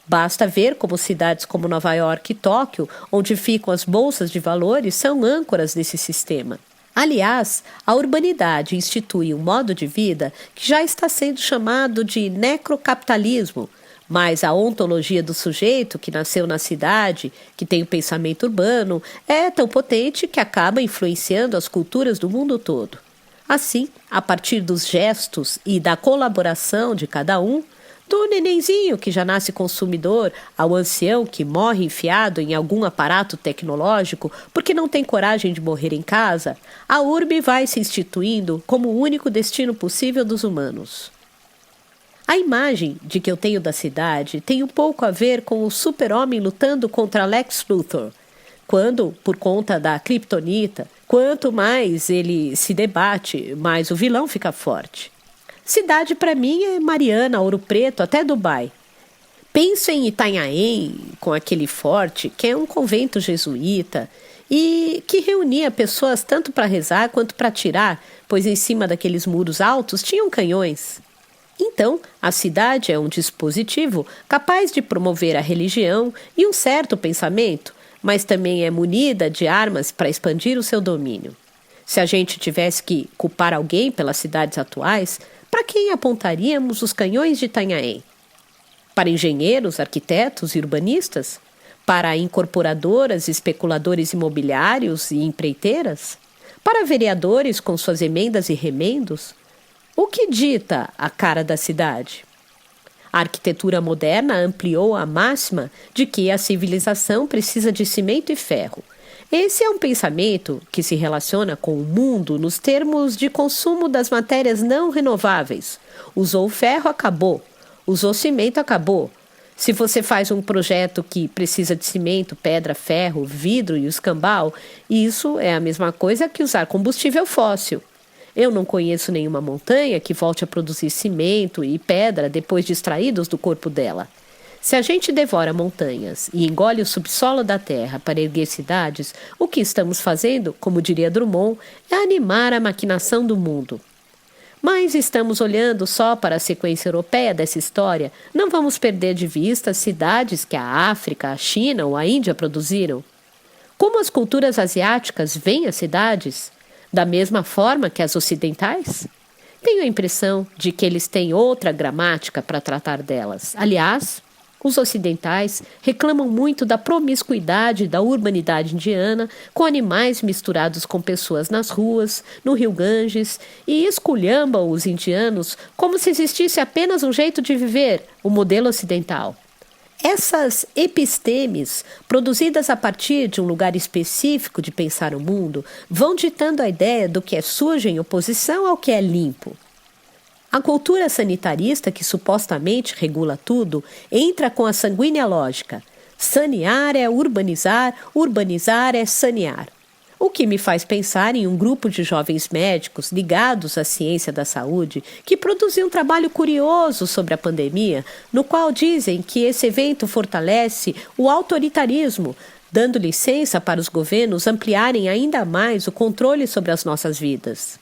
Basta ver como cidades como Nova York e Tóquio, onde ficam as bolsas de valores, são âncoras desse sistema. Aliás, a urbanidade institui um modo de vida que já está sendo chamado de necrocapitalismo, mas a ontologia do sujeito que nasceu na cidade, que tem o pensamento urbano, é tão potente que acaba influenciando as culturas do mundo todo. Assim, a partir dos gestos e da colaboração de cada um, do nenenzinho que já nasce consumidor ao ancião que morre enfiado em algum aparato tecnológico porque não tem coragem de morrer em casa, a urbe vai se instituindo como o único destino possível dos humanos. A imagem de que eu tenho da cidade tem um pouco a ver com o super-homem lutando contra Lex Luthor, quando, por conta da Kryptonita, quanto mais ele se debate, mais o vilão fica forte. Cidade para mim é Mariana, Ouro Preto, até Dubai. Penso em Itanhaém, com aquele forte, que é um convento jesuíta, e que reunia pessoas tanto para rezar quanto para atirar, pois em cima daqueles muros altos tinham canhões. Então, a cidade é um dispositivo capaz de promover a religião e um certo pensamento, mas também é munida de armas para expandir o seu domínio. Se a gente tivesse que culpar alguém pelas cidades atuais, para quem apontaríamos os canhões de Itanhaém? Para engenheiros, arquitetos e urbanistas? Para incorporadoras, especuladores imobiliários e empreiteiras? Para vereadores com suas emendas e remendos? O que dita a cara da cidade? A arquitetura moderna ampliou a máxima de que a civilização precisa de cimento e ferro. Esse é um pensamento que se relaciona com o mundo nos termos de consumo das matérias não renováveis. Usou ferro, acabou. Usou cimento, acabou. Se você faz um projeto que precisa de cimento, pedra, ferro, vidro e o escambau, isso é a mesma coisa que usar combustível fóssil. Eu não conheço nenhuma montanha que volte a produzir cimento e pedra depois de extraídos do corpo dela. Se a gente devora montanhas e engole o subsolo da terra para erguer cidades, o que estamos fazendo, como diria Drummond, é animar a maquinação do mundo. Mas estamos olhando só para a sequência europeia dessa história, não vamos perder de vista as cidades que a África, a China ou a Índia produziram. Como as culturas asiáticas veem as cidades? Da mesma forma que as ocidentais? Tenho a impressão de que eles têm outra gramática para tratar delas. Aliás, os ocidentais reclamam muito da promiscuidade da urbanidade indiana, com animais misturados com pessoas nas ruas, no rio Ganges, e esculhambam os indianos como se existisse apenas um jeito de viver, o modelo ocidental. Essas epistemes, produzidas a partir de um lugar específico de pensar o mundo, vão ditando a ideia do que é sujo em oposição ao que é limpo. A cultura sanitarista, que supostamente regula tudo, entra com a sanguínea lógica. Sanear é urbanizar, urbanizar é sanear. O que me faz pensar em um grupo de jovens médicos ligados à ciência da saúde que produziu um trabalho curioso sobre a pandemia, no qual dizem que esse evento fortalece o autoritarismo, dando licença para os governos ampliarem ainda mais o controle sobre as nossas vidas.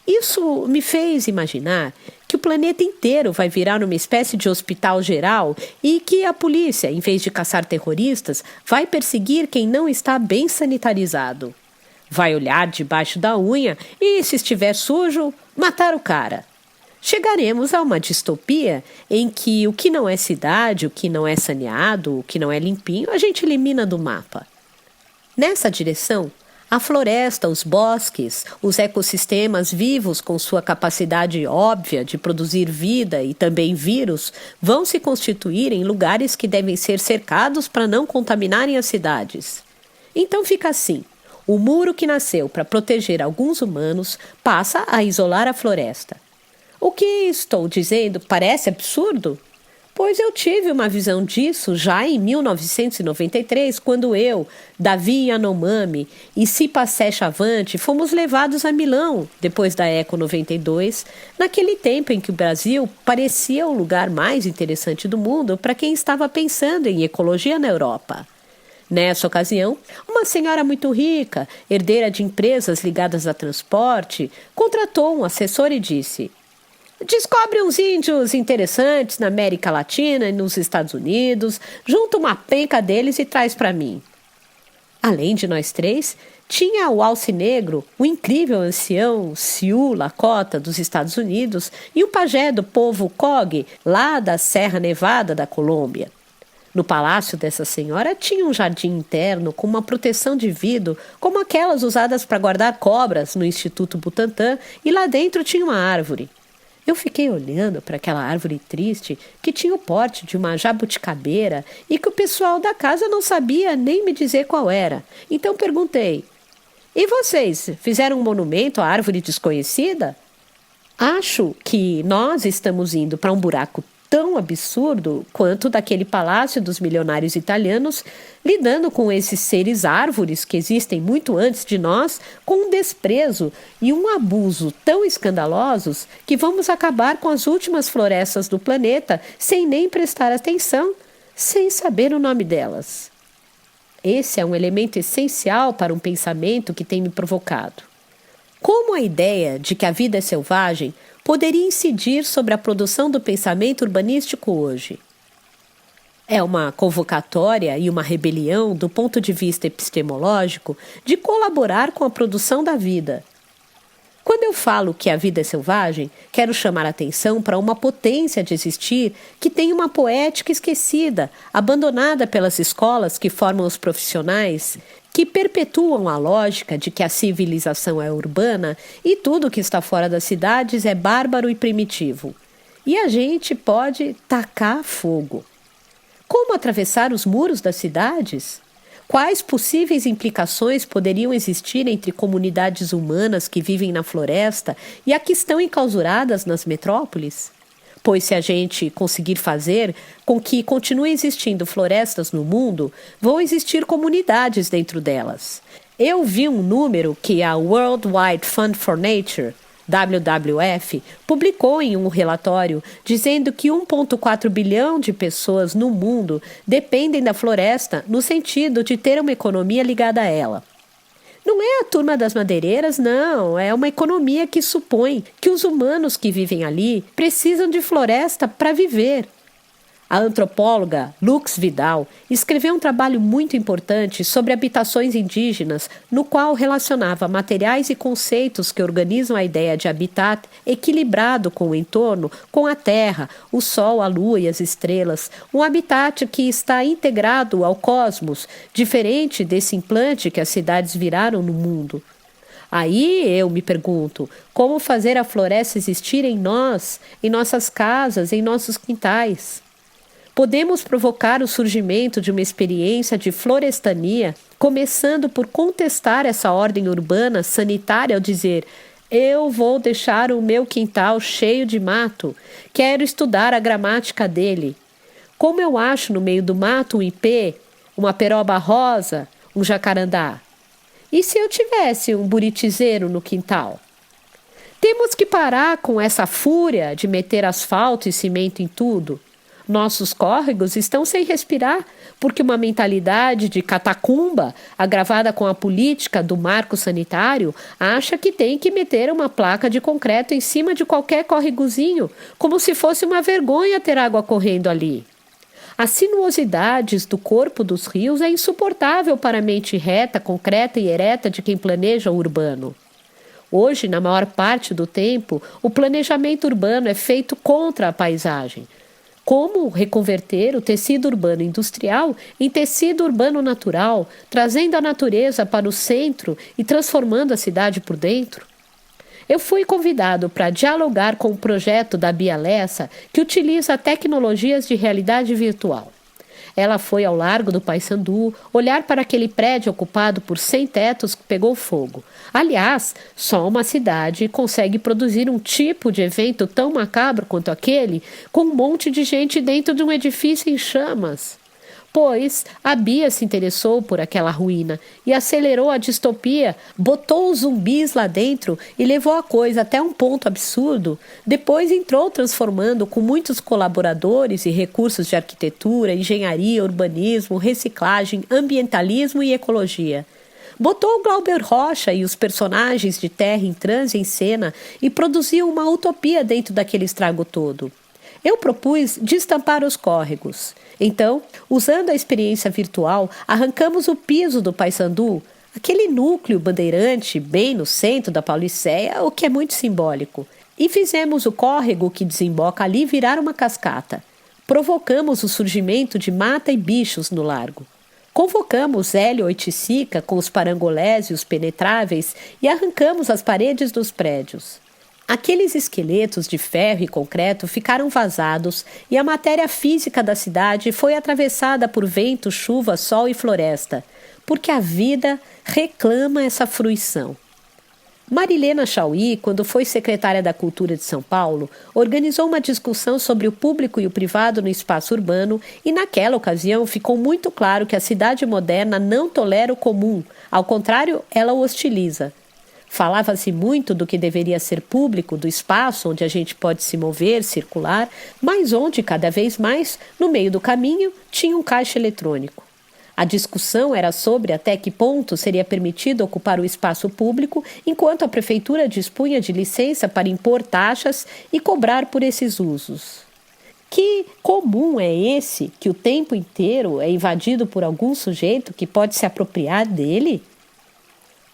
Isso me fez imaginar que o planeta inteiro vai virar uma espécie de hospital geral e que a polícia, em vez de caçar terroristas, vai perseguir quem não está bem sanitarizado. Vai olhar debaixo da unha e, se estiver sujo, matar o cara. Chegaremos a uma distopia em que o que não é cidade, o que não é saneado, o que não é limpinho, a gente elimina do mapa. Nessa direção, a floresta, os bosques, os ecossistemas vivos com sua capacidade óbvia de produzir vida e também vírus vão se constituir em lugares que devem ser cercados para não contaminarem as cidades. Então fica assim, o muro que nasceu para proteger alguns humanos passa a isolar a floresta. O que estou dizendo parece absurdo? Pois eu tive uma visão disso já em 1993, quando eu, Davi Yanomami e Sipa Seshavante fomos levados a Milão, depois da Eco 92, naquele tempo em que o Brasil parecia o lugar mais interessante do mundo para quem estava pensando em ecologia na Europa. Nessa ocasião, uma senhora muito rica, herdeira de empresas ligadas a transporte, contratou um assessor e disse: descobre uns índios interessantes na América Latina e nos Estados Unidos, junta uma penca deles e traz para mim. Além de nós três, tinha o alce negro, o incrível ancião Siu Lakota dos Estados Unidos e o pajé do povo Cog, lá da Serra Nevada da Colômbia. No palácio dessa senhora tinha um jardim interno com uma proteção de vidro, como aquelas usadas para guardar cobras no Instituto Butantan, e lá dentro tinha uma árvore. Eu fiquei olhando para aquela árvore triste que tinha o porte de uma jabuticabeira e que o pessoal da casa não sabia nem me dizer qual era. Então perguntei: e vocês fizeram um monumento à árvore desconhecida? Acho que nós estamos indo para um buraco tão absurdo quanto daquele palácio dos milionários italianos, lidando com esses seres árvores que existem muito antes de nós, com um desprezo e um abuso tão escandalosos que vamos acabar com as últimas florestas do planeta sem nem prestar atenção, sem saber o nome delas. Esse é um elemento essencial para um pensamento que tem me provocado. Como a ideia de que a vida é selvagem poderia incidir sobre a produção do pensamento urbanístico hoje? É uma convocatória e uma rebelião do ponto de vista epistemológico de colaborar com a produção da vida. Quando eu falo que a vida é selvagem, quero chamar a atenção para uma potência de existir que tem uma poética esquecida, abandonada pelas escolas que formam os profissionais, que perpetuam a lógica de que a civilização é urbana e tudo que está fora das cidades é bárbaro e primitivo. E a gente pode tacar fogo. Como atravessar os muros das cidades? Quais possíveis implicações poderiam existir entre comunidades humanas que vivem na floresta e a que estão enclausuradas nas metrópoles? Pois se a gente conseguir fazer com que continuem existindo florestas no mundo, vão existir comunidades dentro delas. Eu vi um número que a World Wide Fund for Nature, WWF, publicou em um relatório dizendo que 1,4 bilhão de pessoas no mundo dependem da floresta no sentido de ter uma economia ligada a ela. Não é a turma das madeireiras, não. É uma economia que supõe que os humanos que vivem ali precisam de floresta para viver. A antropóloga Lux Vidal escreveu um trabalho muito importante sobre habitações indígenas, no qual relacionava materiais e conceitos que organizam a ideia de habitat equilibrado com o entorno, com a terra, o sol, a lua e as estrelas, um habitat que está integrado ao cosmos, diferente desse implante que as cidades viraram no mundo. Aí eu me pergunto, como fazer a floresta existir em nós, em nossas casas, em nossos quintais? Podemos provocar o surgimento de uma experiência de florestania, começando por contestar essa ordem urbana sanitária ao dizer: eu vou deixar o meu quintal cheio de mato, quero estudar a gramática dele. Como eu acho no meio do mato um ipê, uma peroba rosa, um jacarandá? E se eu tivesse um buritizeiro no quintal? Temos que parar com essa fúria de meter asfalto e cimento em tudo. Nossos córregos estão sem respirar, porque uma mentalidade de catacumba, agravada com a política do marco sanitário, acha que tem que meter uma placa de concreto em cima de qualquer córregozinho, como se fosse uma vergonha ter água correndo ali. As sinuosidades do corpo dos rios é insuportável para a mente reta, concreta e ereta de quem planeja o urbano. Hoje, na maior parte do tempo, o planejamento urbano é feito contra a paisagem. Como reconverter o tecido urbano industrial em tecido urbano natural, trazendo a natureza para o centro e transformando a cidade por dentro? Eu fui convidado para dialogar com o projeto da Bia Lessa, que utiliza tecnologias de realidade virtual. Ela foi ao Largo do Paissandu olhar para aquele prédio ocupado por 100 tetos que pegou fogo. Aliás, só uma cidade consegue produzir um tipo de evento tão macabro quanto aquele, com um monte de gente dentro de um edifício em chamas. Pois a Bia se interessou por aquela ruína e acelerou a distopia, botou os zumbis lá dentro e levou a coisa até um ponto absurdo. Depois entrou transformando com muitos colaboradores e recursos de arquitetura, engenharia, urbanismo, reciclagem, ambientalismo e ecologia. Botou o Glauber Rocha e os personagens de Terra em Transe em cena e produziu uma utopia dentro daquele estrago todo. Eu propus destampar os córregos. Então, usando a experiência virtual, arrancamos o piso do Paissandu, aquele núcleo bandeirante bem no centro da Pauliceia, o que é muito simbólico, e fizemos o córrego que desemboca ali virar uma cascata. Provocamos o surgimento de mata e bichos no largo. Convocamos Hélio Oiticica com os parangolés e os penetráveis e arrancamos as paredes dos prédios. Aqueles esqueletos de ferro e concreto ficaram vazados e a matéria física da cidade foi atravessada por vento, chuva, sol e floresta, porque a vida reclama essa fruição. Marilena Chauí, quando foi secretária da Cultura de São Paulo, organizou uma discussão sobre o público e o privado no espaço urbano e, naquela ocasião, ficou muito claro que a cidade moderna não tolera o comum, ao contrário, ela o hostiliza. Falava-se muito do que deveria ser público, do espaço onde a gente pode se mover, circular, mas onde, cada vez mais, no meio do caminho, tinha um caixa eletrônico. A discussão era sobre até que ponto seria permitido ocupar o espaço público, enquanto a prefeitura dispunha de licença para impor taxas e cobrar por esses usos. Que comum é esse que o tempo inteiro é invadido por algum sujeito que pode se apropriar dele?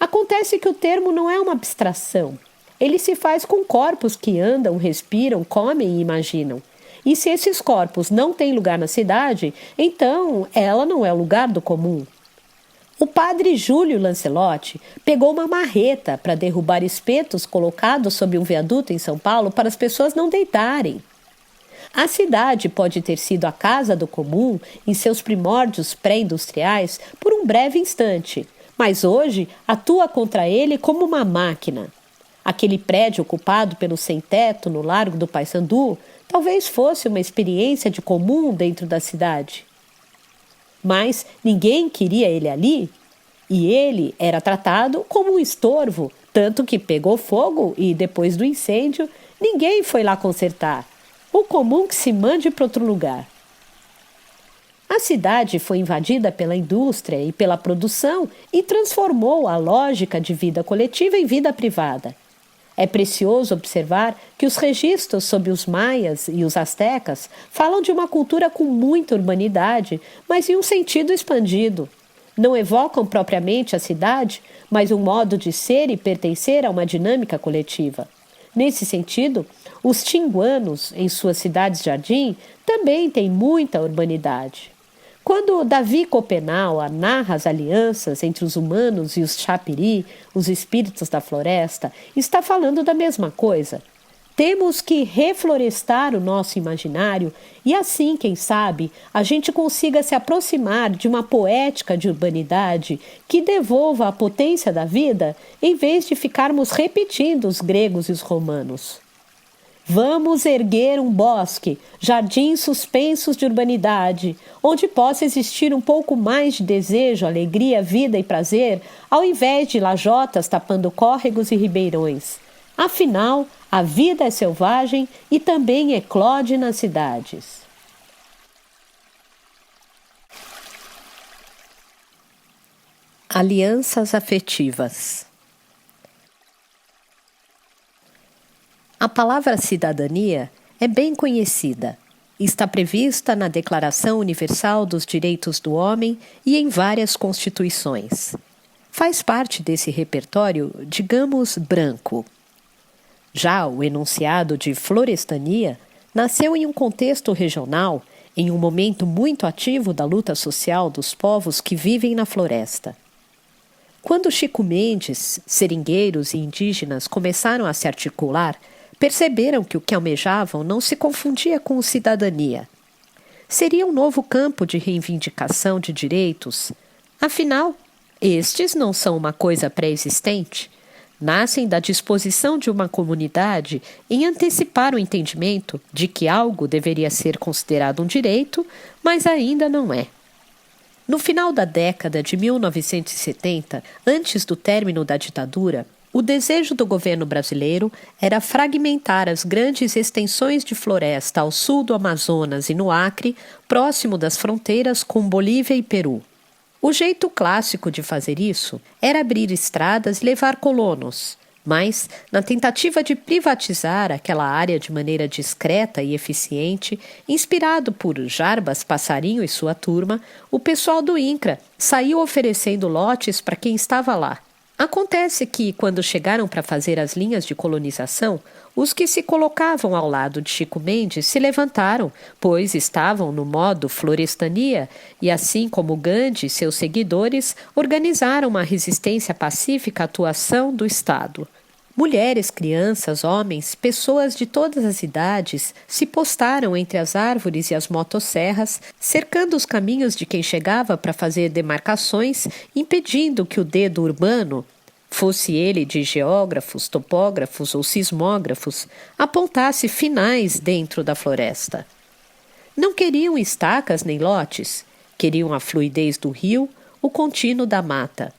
Acontece que o termo não é uma abstração. Ele se faz com corpos que andam, respiram, comem e imaginam. E se esses corpos não têm lugar na cidade, então ela não é o lugar do comum. O padre Júlio Lancelotti pegou uma marreta para derrubar espetos colocados sob um viaduto em São Paulo para as pessoas não deitarem. A cidade pode ter sido a casa do comum em seus primórdios pré-industriais por um breve instante, mas hoje atua contra ele como uma máquina. Aquele prédio ocupado pelo sem-teto no Largo do Paissandu talvez fosse uma experiência de comum dentro da cidade. Mas ninguém queria ele ali, e ele era tratado como um estorvo, tanto que pegou fogo e, depois do incêndio, ninguém foi lá consertar. O comum que se mande para outro lugar. A cidade foi invadida pela indústria e pela produção e transformou a lógica de vida coletiva em vida privada. É precioso observar que os registros sobre os maias e os astecas falam de uma cultura com muita urbanidade, mas em um sentido expandido. Não evocam propriamente a cidade, mas um modo de ser e pertencer a uma dinâmica coletiva. Nesse sentido, os tinguanos, em suas cidades-jardim, também têm muita urbanidade. Quando Davi Copenau narra as alianças entre os humanos e os chapiri, os espíritos da floresta, está falando da mesma coisa. Temos que reflorestar o nosso imaginário e assim, quem sabe, a gente consiga se aproximar de uma poética de urbanidade que devolva a potência da vida em vez de ficarmos repetindo os gregos e os romanos. Vamos erguer um bosque, jardins suspensos de urbanidade, onde possa existir um pouco mais de desejo, alegria, vida e prazer, ao invés de lajotas tapando córregos e ribeirões. Afinal, a vida é selvagem e também eclode nas cidades. Alianças afetivas. A palavra cidadania é bem conhecida. Está prevista na Declaração Universal dos Direitos do Homem e em várias constituições. Faz parte desse repertório, digamos, branco. Já o enunciado de florestania nasceu em um contexto regional, em um momento muito ativo da luta social dos povos que vivem na floresta. Quando Chico Mendes, seringueiros e indígenas começaram a se articular, perceberam que o que almejavam não se confundia com cidadania. Seria um novo campo de reivindicação de direitos. Afinal, estes não são uma coisa pré-existente. Nascem da disposição de uma comunidade em antecipar o entendimento de que algo deveria ser considerado um direito, mas ainda não é. No final da década de 1970, antes do término da ditadura, o desejo do governo brasileiro era fragmentar as grandes extensões de floresta ao sul do Amazonas e no Acre, próximo das fronteiras com Bolívia e Peru. O jeito clássico de fazer isso era abrir estradas e levar colonos, mas, na tentativa de privatizar aquela área de maneira discreta e eficiente, inspirado por Jarbas Passarinho e sua turma, o pessoal do INCRA saiu oferecendo lotes para quem estava lá. Acontece que, quando chegaram para fazer as linhas de colonização, os que se colocavam ao lado de Chico Mendes se levantaram, pois estavam no modo florestania e, assim como Gandhi e seus seguidores, organizaram uma resistência pacífica à atuação do Estado. Mulheres, crianças, homens, pessoas de todas as idades se postaram entre as árvores e as motosserras, cercando os caminhos de quem chegava para fazer demarcações, impedindo que o dedo urbano, fosse ele de geógrafos, topógrafos ou sismógrafos, apontasse finais dentro da floresta. Não queriam estacas nem lotes, queriam a fluidez do rio, o contínuo da mata.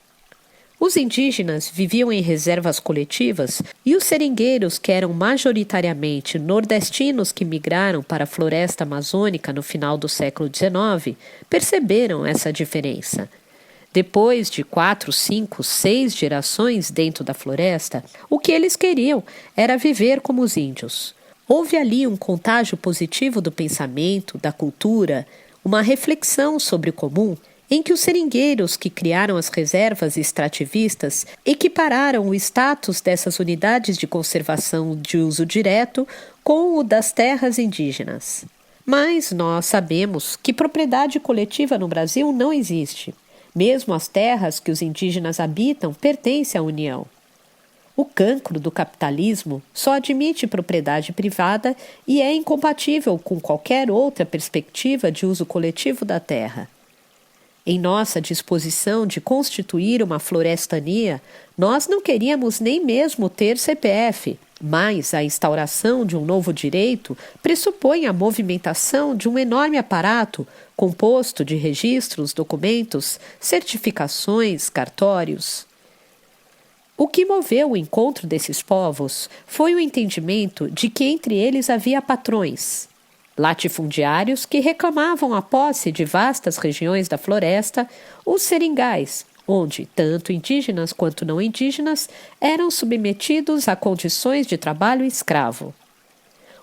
Os indígenas viviam em reservas coletivas e os seringueiros, que eram majoritariamente nordestinos que migraram para a floresta amazônica no final do século XIX, perceberam essa diferença. Depois de 4, 5, 6 gerações dentro da floresta, o que eles queriam era viver como os índios. Houve ali um contágio positivo do pensamento, da cultura, uma reflexão sobre o comum, em que os seringueiros que criaram as reservas extrativistas equipararam o status dessas unidades de conservação de uso direto com o das terras indígenas. Mas nós sabemos que propriedade coletiva no Brasil não existe. Mesmo as terras que os indígenas habitam pertencem à União. O cancro do capitalismo só admite propriedade privada e é incompatível com qualquer outra perspectiva de uso coletivo da terra. Em nossa disposição de constituir uma florestania, nós não queríamos nem mesmo ter CPF, mas a instauração de um novo direito pressupõe a movimentação de um enorme aparato composto de registros, documentos, certificações, cartórios. O que moveu o encontro desses povos foi o entendimento de que entre eles havia patrões, latifundiários que reclamavam a posse de vastas regiões da floresta, os seringais, onde tanto indígenas quanto não indígenas eram submetidos a condições de trabalho escravo.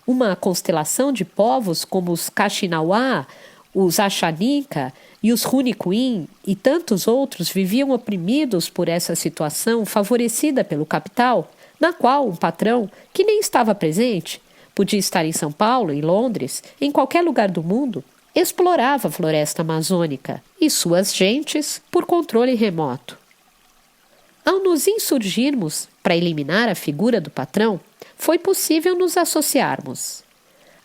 Uma constelação de povos como os Kaxinawá, os Axaninca e os Runicuim e tantos outros viviam oprimidos por essa situação favorecida pelo capital, na qual um patrão, que nem estava presente, podia estar em São Paulo, em Londres, em qualquer lugar do mundo, explorava a floresta amazônica e suas gentes por controle remoto. Ao nos insurgirmos para eliminar a figura do patrão, foi possível nos associarmos.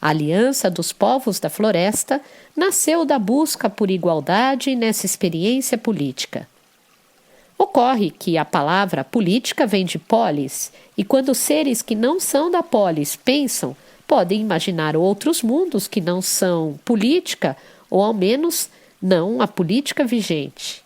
A Aliança dos Povos da Floresta nasceu da busca por igualdade nessa experiência política. Ocorre que a palavra política vem de polis, e quando seres que não são da polis pensam, podem imaginar outros mundos que não são política, ou ao menos não a política vigente.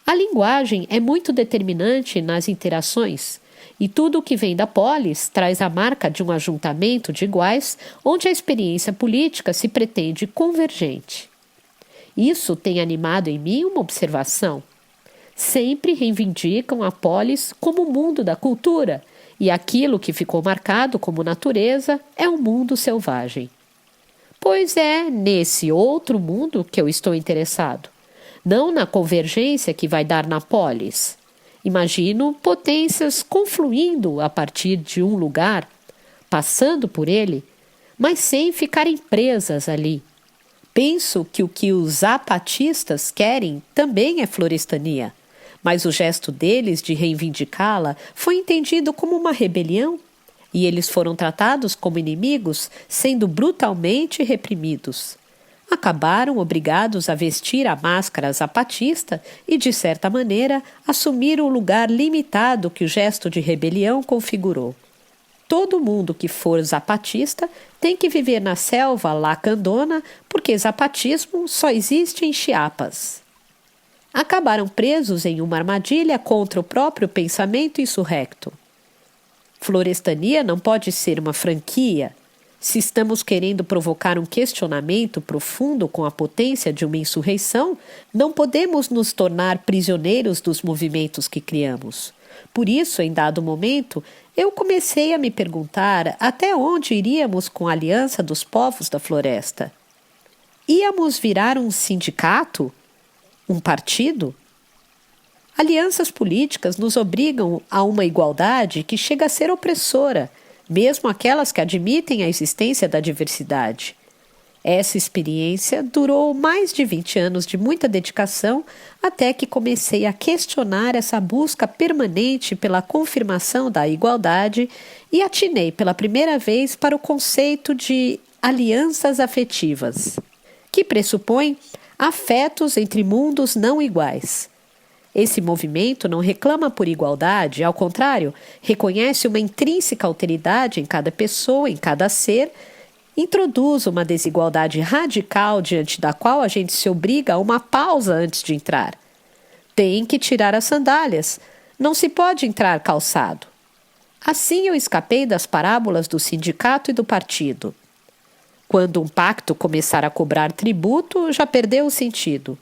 A linguagem é muito determinante nas interações, e tudo o que vem da polis traz a marca de um ajuntamento de iguais onde a experiência política se pretende convergente. Isso tem animado em mim uma observação. Sempre reivindicam a polis como o mundo da cultura, e aquilo que ficou marcado como natureza é um mundo selvagem. Pois é nesse outro mundo que eu estou interessado, não na convergência que vai dar na polis. Imagino potências confluindo a partir de um lugar, passando por ele, mas sem ficarem presas ali. Penso que o que os zapatistas querem também é florestania, mas o gesto deles de reivindicá-la foi entendido como uma rebelião e eles foram tratados como inimigos, sendo brutalmente reprimidos. Acabaram obrigados a vestir a máscara zapatista e, de certa maneira, assumir o lugar limitado que o gesto de rebelião configurou. Todo mundo que for zapatista tem que viver na selva lacandona, porque zapatismo só existe em Chiapas. Acabaram presos em uma armadilha contra o próprio pensamento insurrecto. Florestania não pode ser uma franquia. Se estamos querendo provocar um questionamento profundo com a potência de uma insurreição, não podemos nos tornar prisioneiros dos movimentos que criamos. Por isso, em dado momento, eu comecei a me perguntar até onde iríamos com a aliança dos povos da floresta. Íamos virar um sindicato? Um partido? Alianças políticas nos obrigam a uma igualdade que chega a ser opressora, mesmo aquelas que admitem a existência da diversidade. Essa experiência durou mais de 20 anos de muita dedicação, até que comecei a questionar essa busca permanente pela confirmação da igualdade e atinei pela primeira vez para o conceito de alianças afetivas, que pressupõe afetos entre mundos não iguais. Esse movimento não reclama por igualdade, ao contrário, reconhece uma intrínseca alteridade em cada pessoa, em cada ser, introduz uma desigualdade radical diante da qual a gente se obriga a uma pausa antes de entrar. Tem que tirar as sandálias, não se pode entrar calçado. Assim eu escapei das parábolas do sindicato e do partido. Quando um pacto começar a cobrar tributo, já perdeu o sentido.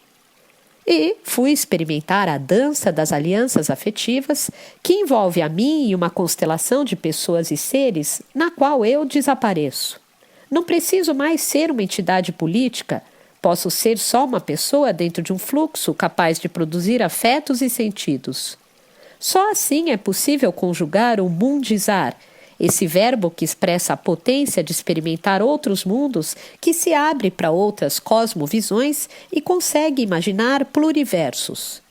E fui experimentar a dança das alianças afetivas, que envolve a mim e uma constelação de pessoas e seres na qual eu desapareço. Não preciso mais ser uma entidade política, posso ser só uma pessoa dentro de um fluxo capaz de produzir afetos e sentidos. Só assim é possível conjugar o mundizar, esse verbo que expressa a potência de experimentar outros mundos, que se abre para outras cosmovisões e consegue imaginar pluriversos.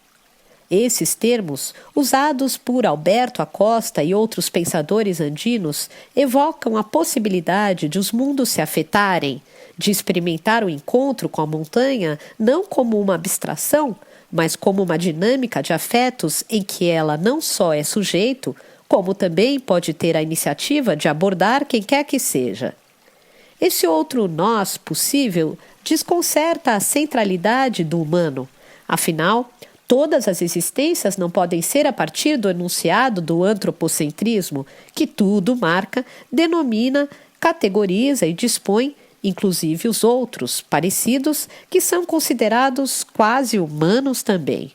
Esses termos, usados por Alberto Acosta e outros pensadores andinos, evocam a possibilidade de os mundos se afetarem, de experimentar o encontro com a montanha não como uma abstração, mas como uma dinâmica de afetos em que ela não só é sujeito, como também pode ter a iniciativa de abordar quem quer que seja. Esse outro nós possível desconcerta a centralidade do humano. Afinal, todas as existências não podem ser a partir do enunciado do antropocentrismo, que tudo marca, denomina, categoriza e dispõe, inclusive os outros, parecidos, que são considerados quase humanos também.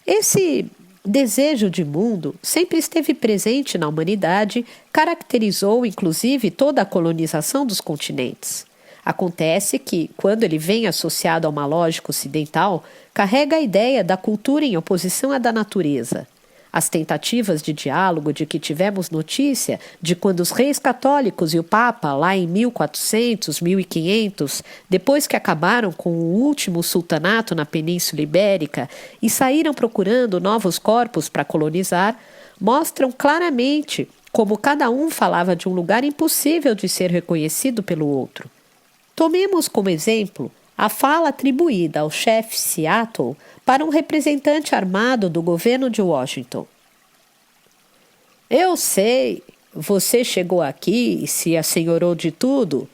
Esse desejo de mundo sempre esteve presente na humanidade, caracterizou inclusive toda a colonização dos continentes. Acontece que, quando ele vem associado a uma lógica ocidental, carrega a ideia da cultura em oposição à da natureza. As tentativas de diálogo de que tivemos notícia de quando os reis católicos e o Papa, lá em 1400, 1500, depois que acabaram com o último sultanato na Península Ibérica e saíram procurando novos corpos para colonizar, mostram claramente como cada um falava de um lugar impossível de ser reconhecido pelo outro. Tomemos como exemplo a fala atribuída ao chefe Seattle para um representante armado do governo de Washington. Eu sei, você chegou aqui e se assenhorou de tudo.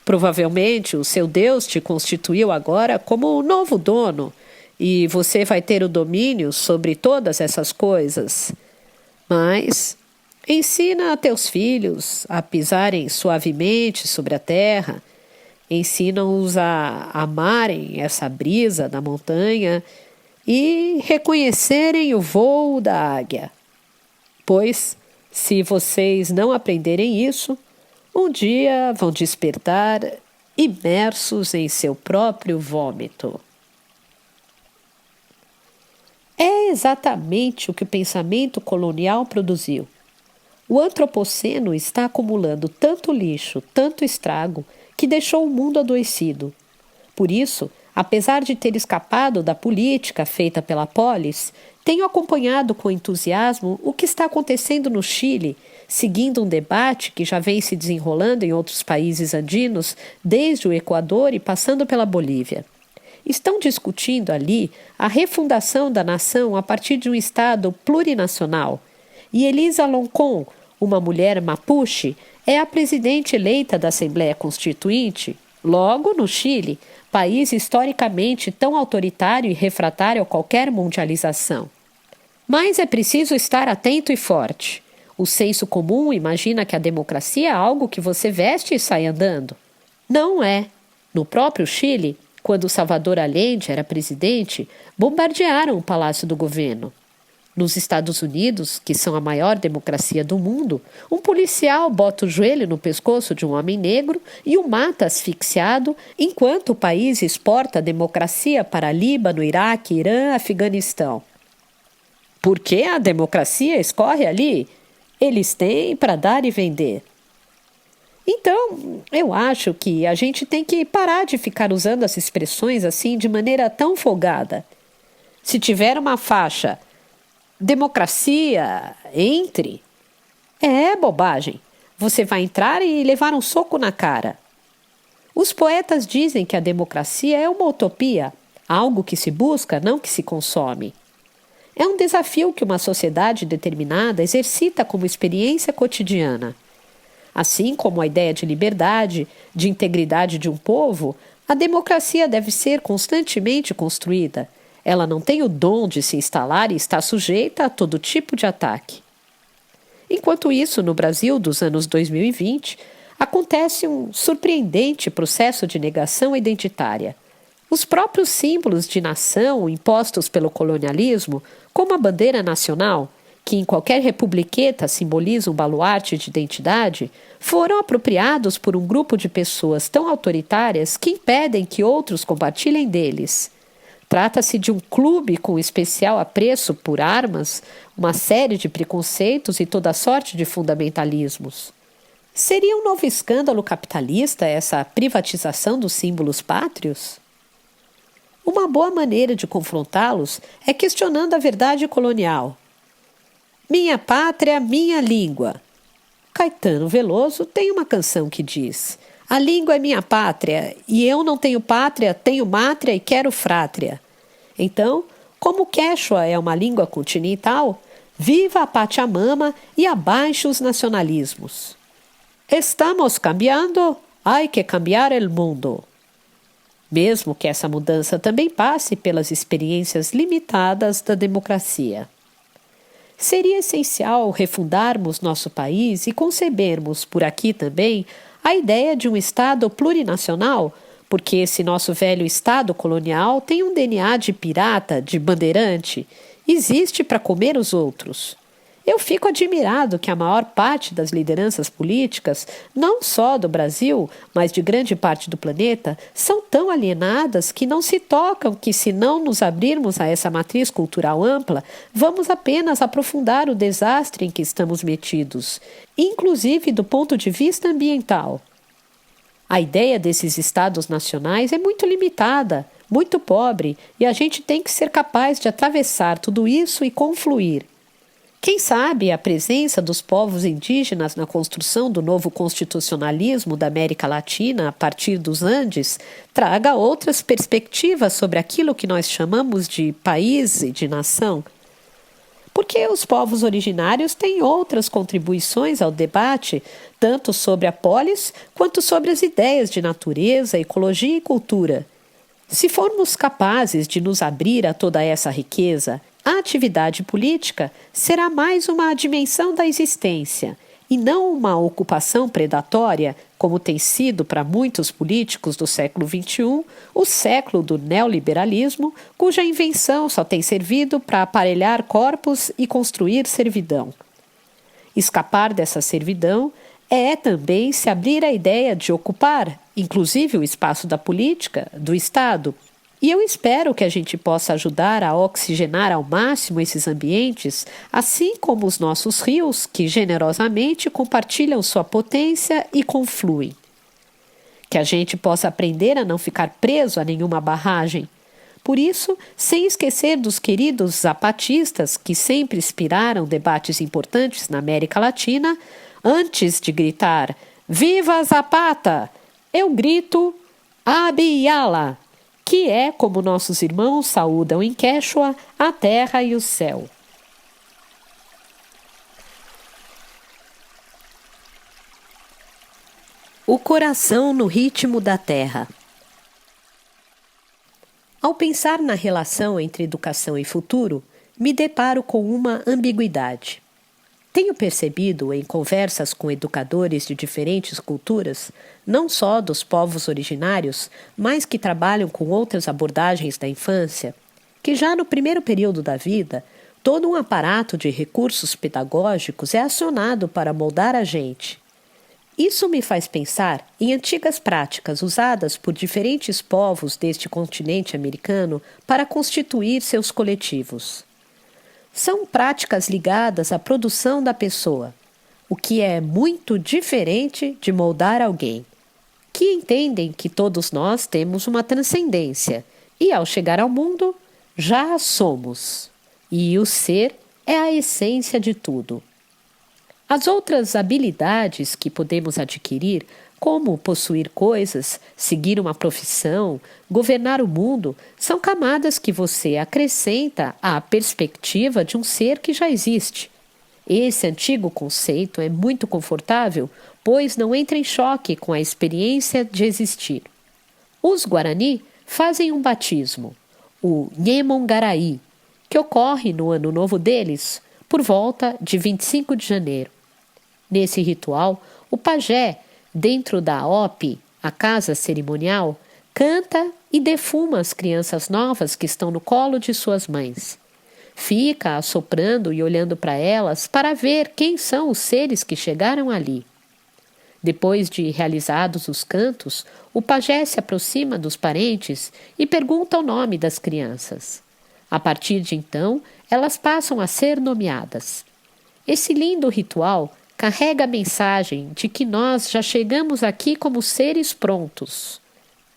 Provavelmente o seu Deus te constituiu agora como o novo dono e você vai ter o domínio sobre todas essas coisas. Mas ensina a teus filhos a pisarem suavemente sobre a terra, ensina-os a amarem essa brisa da montanha e reconhecerem o voo da águia. Pois, se vocês não aprenderem isso, um dia vão despertar imersos em seu próprio vômito. É exatamente o que o pensamento colonial produziu. O antropoceno está acumulando tanto lixo, tanto estrago, que deixou o mundo adoecido. Por isso, apesar de ter escapado da política feita pela polis, tenho acompanhado com entusiasmo o que está acontecendo no Chile, seguindo um debate que já vem se desenrolando em outros países andinos, desde o Equador e passando pela Bolívia. Estão discutindo ali a refundação da nação a partir de um Estado plurinacional. E Elisa Loncon, uma mulher mapuche, é a presidente eleita da Assembleia Constituinte, logo no Chile, país historicamente tão autoritário e refratário a qualquer mundialização. Mas é preciso estar atento e forte. O senso comum imagina que a democracia é algo que você veste e sai andando. Não é. No próprio Chile, quando Salvador Allende era presidente, bombardearam o palácio do governo. Nos Estados Unidos, que são a maior democracia do mundo, um policial bota o joelho no pescoço de um homem negro e o mata asfixiado, enquanto o país exporta a democracia para Líbano, Iraque, Irã, Afeganistão. Por que a democracia escorre ali? Eles têm para dar e vender. Então, eu acho que a gente tem que parar de ficar usando as expressões assim de maneira tão folgada. Se tiver uma faixa democracia, entre. É bobagem. Você vai entrar e levar um soco na cara. Os poetas dizem que a democracia é uma utopia, algo que se busca, não que se consome. É um desafio que uma sociedade determinada exercita como experiência cotidiana. Assim como a ideia de liberdade, de integridade de um povo, a democracia deve ser constantemente construída. Ela não tem o dom de se instalar e está sujeita a todo tipo de ataque. Enquanto isso, no Brasil dos anos 2020, acontece um surpreendente processo de negação identitária. Os próprios símbolos de nação impostos pelo colonialismo, como a bandeira nacional, que em qualquer republiqueta simboliza um baluarte de identidade, foram apropriados por um grupo de pessoas tão autoritárias que impedem que outros compartilhem deles. Trata-se de um clube com especial apreço por armas, uma série de preconceitos e toda sorte de fundamentalismos. Seria um novo escândalo capitalista essa privatização dos símbolos pátrios? Uma boa maneira de confrontá-los é questionando a verdade colonial. Minha pátria, minha língua. Caetano Veloso tem uma canção que diz: a língua é minha pátria, e eu não tenho pátria, tenho mátria e quero frátria. Então, como o Quechua é uma língua continental, viva a Pachamama e abaixo os nacionalismos. Estamos cambiando, hay que cambiar el mundo. Mesmo que essa mudança também passe pelas experiências limitadas da democracia. Seria essencial refundarmos nosso país e concebermos, por aqui também, a ideia de um Estado plurinacional, porque esse nosso velho Estado colonial tem um DNA de pirata, de bandeirante, existe para comer os outros. Eu fico admirado que a maior parte das lideranças políticas, não só do Brasil, mas de grande parte do planeta, são tão alienadas que não se tocam que, se não nos abrirmos a essa matriz cultural ampla, vamos apenas aprofundar o desastre em que estamos metidos, inclusive do ponto de vista ambiental. A ideia desses estados nacionais é muito limitada, muito pobre, e a gente tem que ser capaz de atravessar tudo isso e confluir. Quem sabe a presença dos povos indígenas na construção do novo constitucionalismo da América Latina a partir dos Andes traga outras perspectivas sobre aquilo que nós chamamos de país e de nação. porque os povos originários têm outras contribuições ao debate, tanto sobre a polis quanto sobre as ideias de natureza, ecologia e cultura. Se formos capazes de nos abrir a toda essa riqueza, a atividade política será mais uma dimensão da existência e não uma ocupação predatória, como tem sido para muitos políticos do século XXI, o século do neoliberalismo, cuja invenção só tem servido para aparelhar corpos e construir servidão. Escapar dessa servidão é também se abrir à ideia de ocupar, inclusive o espaço da política, do Estado. E eu espero que a gente possa ajudar a oxigenar ao máximo esses ambientes, assim como os nossos rios, que generosamente compartilham sua potência e confluem. Que a gente possa aprender a não ficar preso a nenhuma barragem. Por isso, sem esquecer dos queridos zapatistas que sempre inspiraram debates importantes na América Latina, antes de gritar "Viva Zapata!", eu grito "Abiyala!", que é como nossos irmãos saúdam em Quechua a terra e o céu. O coração no ritmo da terra. Ao pensar na relação entre educação e futuro, me deparo com uma ambiguidade. Tenho percebido em conversas com educadores de diferentes culturas, não só dos povos originários, mas que trabalham com outras abordagens da infância, que já no primeiro período da vida, todo um aparato de recursos pedagógicos é acionado para moldar a gente. Isso me faz pensar em antigas práticas usadas por diferentes povos deste continente americano para constituir seus coletivos. São práticas ligadas à produção da pessoa, o que é muito diferente de moldar alguém, que entendem que todos nós temos uma transcendência e, ao chegar ao mundo, já somos. E o ser é a essência de tudo. As outras habilidades que podemos adquirir, como possuir coisas, seguir uma profissão, governar o mundo, são camadas que você acrescenta à perspectiva de um ser que já existe. Esse antigo conceito é muito confortável, pois não entra em choque com a experiência de existir. Os Guarani fazem um batismo, o Nhemongarai, que ocorre no ano novo deles, por volta de 25 de janeiro. Nesse ritual, o pajé, dentro da ope, a casa cerimonial, canta e defuma as crianças novas que estão no colo de suas mães. Fica assoprando e olhando para elas para ver quem são os seres que chegaram ali. Depois de realizados os cantos, o pajé se aproxima dos parentes e pergunta o nome das crianças. A partir de então, elas passam a ser nomeadas. Esse lindo ritual carrega a mensagem de que nós já chegamos aqui como seres prontos.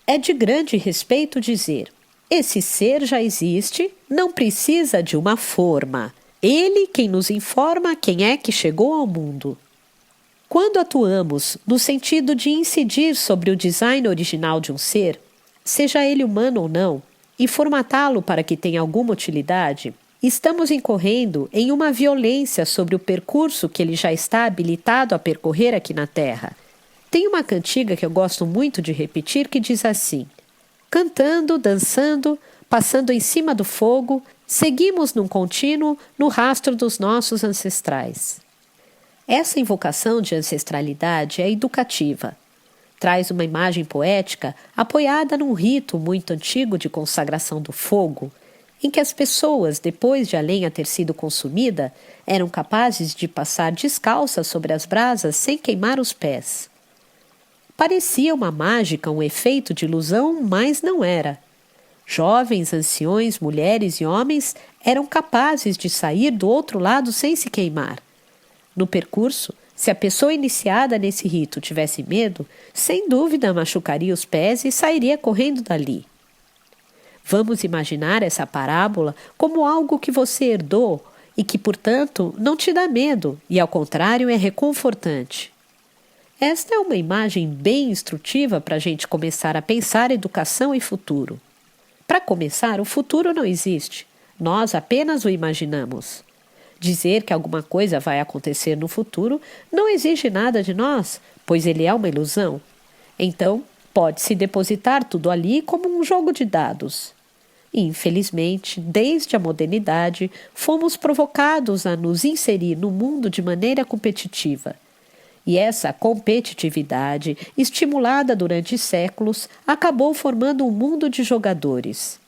É de grande respeito dizer: esse ser já existe, não precisa de uma forma. Ele quem nos informa quem é que chegou ao mundo. Quando atuamos no sentido de incidir sobre o design original de um ser, seja ele humano ou não, e formatá-lo para que tenha alguma utilidade, estamos incorrendo em uma violência sobre o percurso que ele já está habilitado a percorrer aqui na Terra. Tem uma cantiga que eu gosto muito de repetir que diz assim: cantando, dançando, passando em cima do fogo, seguimos num contínuo no rastro dos nossos ancestrais. Essa invocação de ancestralidade é educativa. Traz uma imagem poética apoiada num rito muito antigo de consagração do fogo, em que as pessoas, depois de a lenha ter sido consumida, eram capazes de passar descalças sobre as brasas sem queimar os pés. Parecia uma mágica, um efeito de ilusão, mas não era. Jovens, anciões, mulheres e homens eram capazes de sair do outro lado sem se queimar. No percurso, se a pessoa iniciada nesse rito tivesse medo, sem dúvida machucaria os pés e sairia correndo dali. Vamos imaginar essa parábola como algo que você herdou e que, portanto, não te dá medo e, ao contrário, é reconfortante. Esta é uma imagem bem instrutiva para a gente começar a pensar educação e futuro. Para começar, o futuro não existe. Nós apenas o imaginamos. Dizer que alguma coisa vai acontecer no futuro não exige nada de nós, pois ele é uma ilusão. Então, pode-se depositar tudo ali como um jogo de dados. Infelizmente, desde a modernidade, fomos provocados a nos inserir no mundo de maneira competitiva. E essa competitividade, estimulada durante séculos, acabou formando um mundo de jogadores.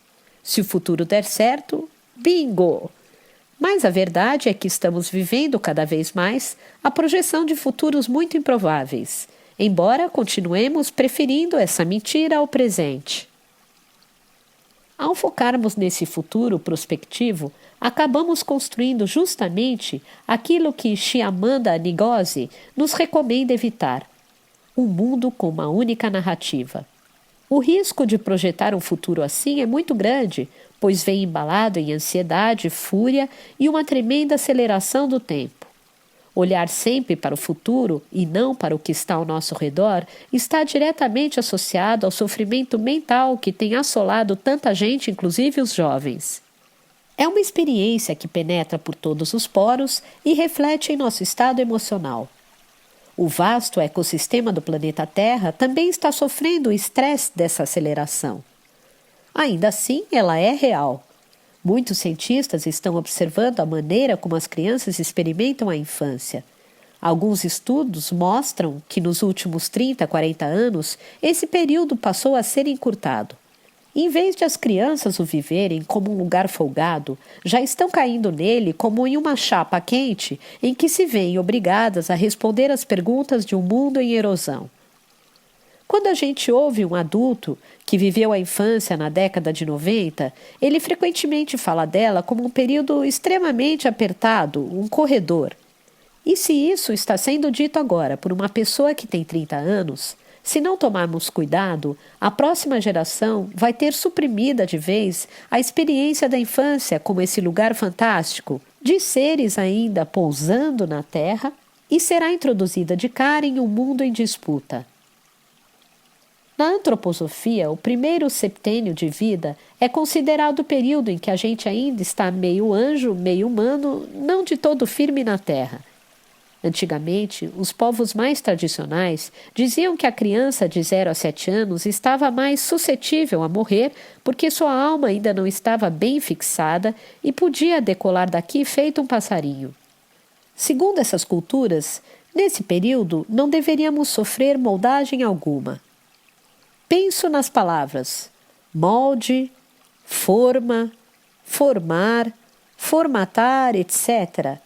Se o futuro der certo, bingo! Mas a verdade é que estamos vivendo cada vez mais a projeção de futuros muito improváveis, embora continuemos preferindo essa mentira ao presente. Ao focarmos nesse futuro prospectivo, acabamos construindo justamente aquilo que Chimamanda Ngozi nos recomenda evitar: um mundo com uma única narrativa. O risco de projetar um futuro assim é muito grande, pois vem embalado em ansiedade, fúria e uma tremenda aceleração do tempo. Olhar sempre para o futuro e não para o que está ao nosso redor está diretamente associado ao sofrimento mental que tem assolado tanta gente, inclusive os jovens. É uma experiência que penetra por todos os poros e reflete em nosso estado emocional. O vasto ecossistema do planeta Terra também está sofrendo o estresse dessa aceleração. Ainda assim, ela é real. Muitos cientistas estão observando a maneira como as crianças experimentam a infância. Alguns estudos mostram que nos últimos 30, 40 anos, esse período passou a ser encurtado. Em vez de as crianças o viverem como um lugar folgado, já estão caindo nele como em uma chapa quente em que se veem obrigadas a responder às perguntas de um mundo em erosão. Quando a gente ouve um adulto que viveu a infância na década de 90, ele frequentemente fala dela como um período extremamente apertado, um corredor. E se isso está sendo dito agora por uma pessoa que tem 30 anos, se não tomarmos cuidado, a próxima geração vai ter suprimida de vez a experiência da infância como esse lugar fantástico, de seres ainda pousando na Terra, e será introduzida de cara em um mundo em disputa. Na antroposofia, o primeiro septênio de vida é considerado o período em que a gente ainda está meio anjo, meio humano, não de todo firme na terra. Antigamente, os povos mais tradicionais diziam que a criança de 0 a 7 anos estava mais suscetível a morrer porque sua alma ainda não estava bem fixada e podia decolar daqui feito um passarinho. Segundo essas culturas, nesse período não deveríamos sofrer moldagem alguma. Penso nas palavras molde, forma, formar, formatar, etc.,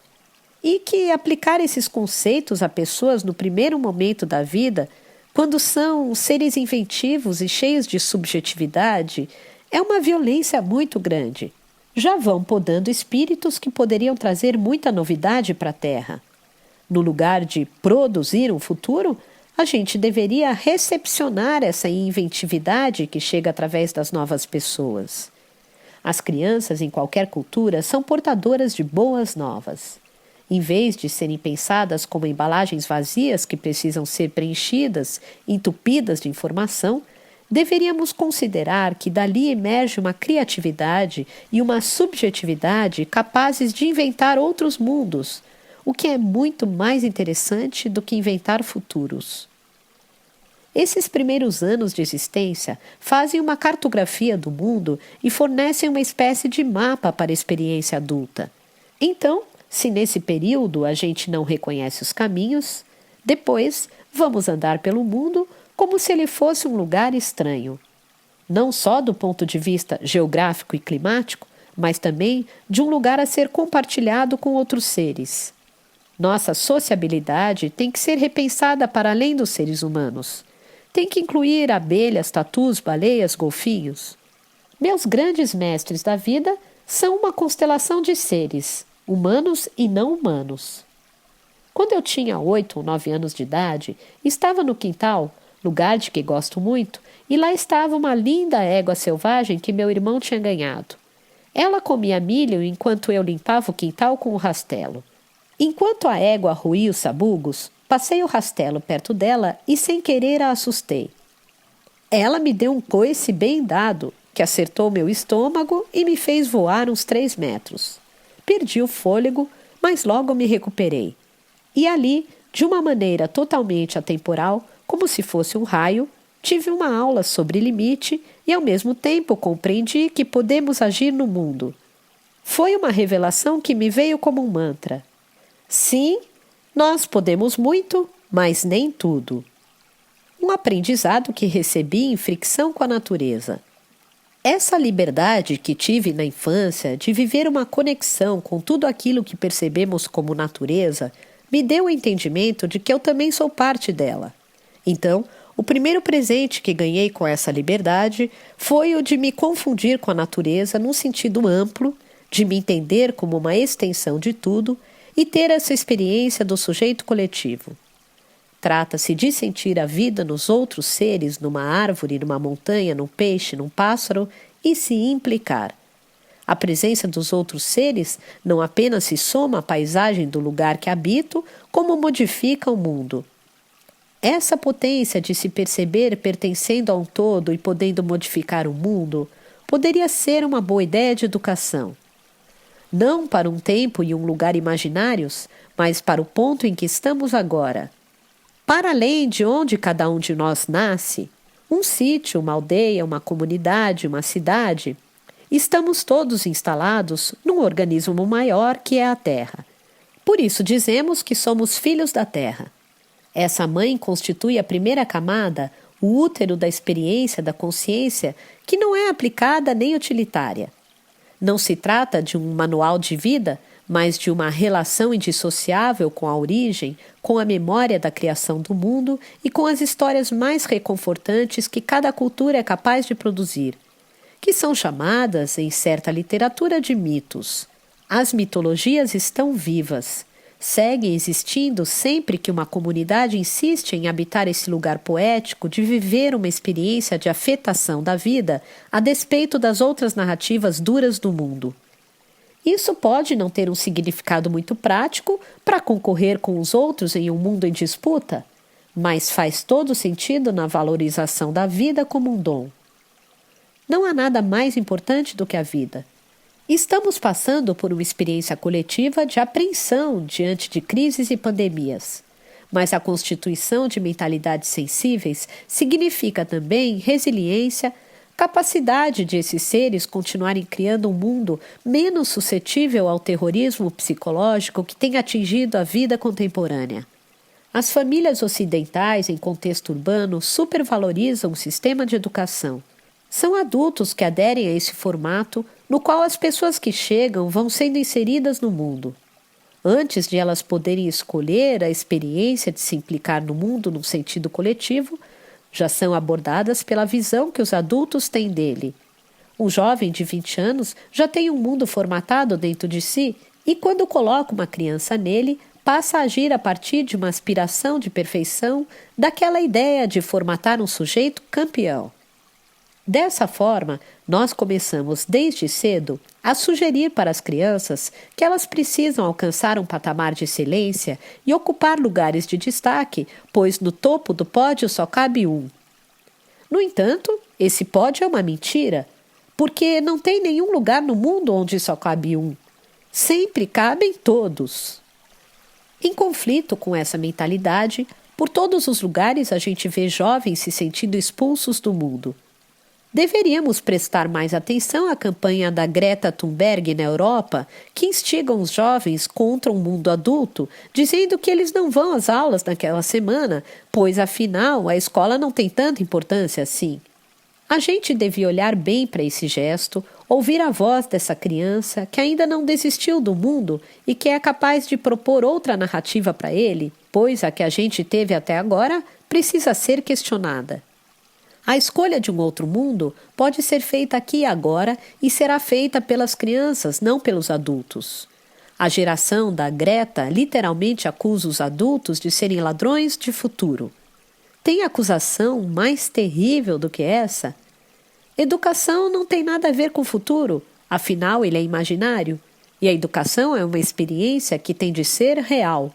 e que aplicar esses conceitos a pessoas no primeiro momento da vida, quando são seres inventivos e cheios de subjetividade, é uma violência muito grande. Já vão podando espíritos que poderiam trazer muita novidade para a Terra. No lugar de produzir um futuro, a gente deveria recepcionar essa inventividade que chega através das novas pessoas. As crianças em qualquer cultura são portadoras de boas novas. Em vez de serem pensadas como embalagens vazias que precisam ser preenchidas, entupidas de informação, deveríamos considerar que dali emerge uma criatividade e uma subjetividade capazes de inventar outros mundos, o que é muito mais interessante do que inventar futuros. Esses primeiros anos de existência fazem uma cartografia do mundo e fornecem uma espécie de mapa para a experiência adulta. Então, se nesse período a gente não reconhece os caminhos, depois vamos andar pelo mundo como se ele fosse um lugar estranho. Não só do ponto de vista geográfico e climático, mas também de um lugar a ser compartilhado com outros seres. Nossa sociabilidade tem que ser repensada para além dos seres humanos. Tem que incluir abelhas, tatus, baleias, golfinhos. Meus grandes mestres da vida são uma constelação de seres, humanos e não humanos. Quando eu tinha 8 ou 9 anos de idade, estava no quintal, lugar de que gosto muito, e lá estava uma linda égua selvagem que meu irmão tinha ganhado. Ela comia milho enquanto eu limpava o quintal com o rastelo. Enquanto a égua roía os sabugos, passei o rastelo perto dela e sem querer a assustei. Ela me deu um coice bem dado, que acertou meu estômago e me fez voar uns 3 metros. Perdi o fôlego, mas logo me recuperei. E ali, de uma maneira totalmente atemporal, como se fosse um raio, tive uma aula sobre limite e ao mesmo tempo compreendi que podemos agir no mundo. Foi uma revelação que me veio como um mantra. Sim, nós podemos muito, mas nem tudo. Um aprendizado que recebi em fricção com a natureza. Essa liberdade que tive na infância de viver uma conexão com tudo aquilo que percebemos como natureza me deu o entendimento de que eu também sou parte dela. Então, o primeiro presente que ganhei com essa liberdade foi o de me confundir com a natureza num sentido amplo, de me entender como uma extensão de tudo e ter essa experiência do sujeito coletivo. Trata-se de sentir a vida nos outros seres, numa árvore, numa montanha, num peixe, num pássaro e se implicar. A presença dos outros seres não apenas se soma à paisagem do lugar que habito, como modifica o mundo. Essa potência de se perceber pertencendo a um todo e podendo modificar o mundo poderia ser uma boa ideia de educação. Não para um tempo e um lugar imaginários, mas para o ponto em que estamos agora. Para além de onde cada um de nós nasce, um sítio, uma aldeia, uma comunidade, uma cidade, estamos todos instalados num organismo maior que é a Terra. Por isso dizemos que somos filhos da Terra. Essa mãe constitui a primeira camada, o útero da experiência, da consciência, que não é aplicada nem utilitária. Não se trata de um manual de vida, mas de uma relação indissociável com a origem, com a memória da criação do mundo e com as histórias mais reconfortantes que cada cultura é capaz de produzir, que são chamadas, em certa literatura, de mitos. As mitologias estão vivas. Seguem existindo sempre que uma comunidade insiste em habitar esse lugar poético de viver uma experiência de afetação da vida a despeito das outras narrativas duras do mundo. Isso pode não ter um significado muito prático para concorrer com os outros em um mundo em disputa, mas faz todo sentido na valorização da vida como um dom. Não há nada mais importante do que a vida. Estamos passando por uma experiência coletiva de apreensão diante de crises e pandemias. Mas a constituição de mentalidades sensíveis significa também resiliência, capacidade de esses seres continuarem criando um mundo menos suscetível ao terrorismo psicológico que tem atingido a vida contemporânea. As famílias ocidentais em contexto urbano supervalorizam o sistema de educação. São adultos que aderem a esse formato no qual as pessoas que chegam vão sendo inseridas no mundo. Antes de elas poderem escolher a experiência de se implicar no mundo num sentido coletivo, já são abordadas pela visão que os adultos têm dele. Um jovem de 20 anos já tem um mundo formatado dentro de si e, quando coloca uma criança nele, passa a agir a partir de uma aspiração de perfeição daquela ideia de formatar um sujeito campeão. Dessa forma, nós começamos desde cedo a sugerir para as crianças que elas precisam alcançar um patamar de excelência e ocupar lugares de destaque, pois no topo do pódio só cabe um. No entanto, esse pódio é uma mentira, porque não tem nenhum lugar no mundo onde só cabe um. Sempre cabem todos. Em conflito com essa mentalidade, por todos os lugares a gente vê jovens se sentindo expulsos do mundo. Deveríamos prestar mais atenção à campanha da Greta Thunberg na Europa, que instigam os jovens contra um mundo adulto, dizendo que eles não vão às aulas naquela semana, pois, afinal, a escola não tem tanta importância assim. A gente devia olhar bem para esse gesto, ouvir a voz dessa criança que ainda não desistiu do mundo e que é capaz de propor outra narrativa para ele, pois a que a gente teve até agora precisa ser questionada. A escolha de um outro mundo pode ser feita aqui e agora e será feita pelas crianças, não pelos adultos. A geração da Greta literalmente acusa os adultos de serem ladrões de futuro. Tem acusação mais terrível do que essa? Educação não tem nada a ver com o futuro, afinal ele é imaginário, e a educação é uma experiência que tem de ser real.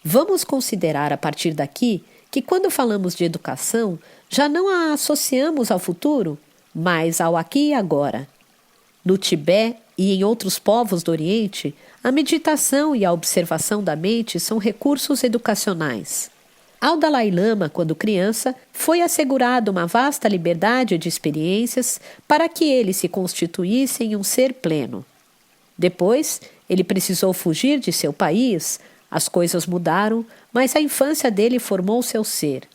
Vamos considerar a partir daqui que quando falamos de educação, já não a associamos ao futuro, mas ao aqui e agora. No Tibete, e em outros povos do Oriente, a meditação e a observação da mente são recursos educacionais. Ao Dalai Lama, quando criança, foi assegurada uma vasta liberdade de experiências para que ele se constituísse em um ser pleno. Depois, ele precisou fugir de seu país, as coisas mudaram, mas a infância dele formou seu ser.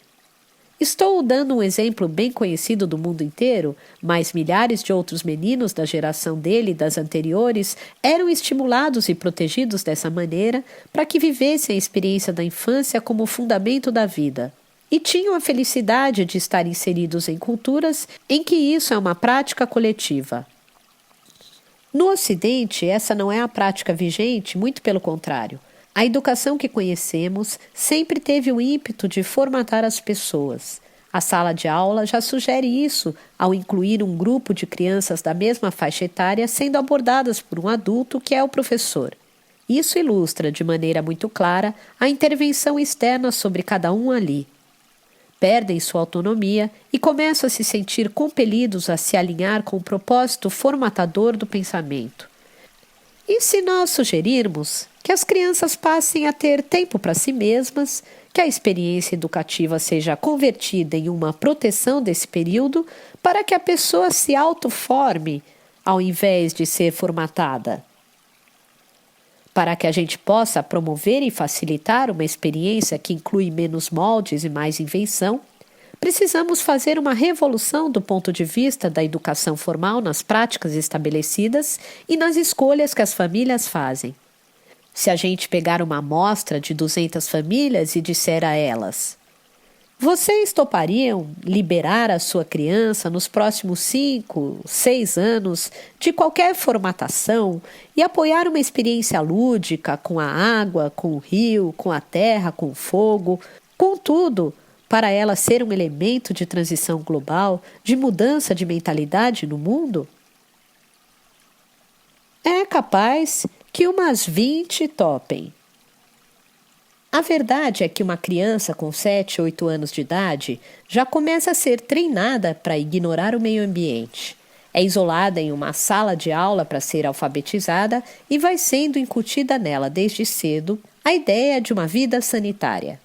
Estou dando um exemplo bem conhecido do mundo inteiro, mas milhares de outros meninos da geração dele e das anteriores eram estimulados e protegidos dessa maneira para que vivessem a experiência da infância como fundamento da vida. E tinham a felicidade de estar inseridos em culturas em que isso é uma prática coletiva. No Ocidente, essa não é a prática vigente, muito pelo contrário. A educação que conhecemos sempre teve o ímpeto de formatar as pessoas. A sala de aula já sugere isso ao incluir um grupo de crianças da mesma faixa etária sendo abordadas por um adulto que é o professor. Isso ilustra de maneira muito clara a intervenção externa sobre cada um ali. Perdem sua autonomia e começam a se sentir compelidos a se alinhar com o propósito formatador do pensamento. E se nós sugerirmos que as crianças passem a ter tempo para si mesmas, que a experiência educativa seja convertida em uma proteção desse período para que a pessoa se autoforme ao invés de ser formatada? Para que a gente possa promover e facilitar uma experiência que inclui menos moldes e mais invenção, precisamos fazer uma revolução do ponto de vista da educação formal nas práticas estabelecidas e nas escolhas que as famílias fazem. Se a gente pegar uma amostra de 200 famílias e disser a elas: vocês topariam liberar a sua criança nos próximos 5, 6 anos de qualquer formatação e apoiar uma experiência lúdica com a água, com o rio, com a terra, com o fogo, com tudo, para ela ser um elemento de transição global, de mudança de mentalidade no mundo? É capaz que umas 20 topem. A verdade é que uma criança com 7, 8 anos de idade já começa a ser treinada para ignorar o meio ambiente. É isolada em uma sala de aula para ser alfabetizada e vai sendo incutida nela desde cedo a ideia de uma vida sanitária.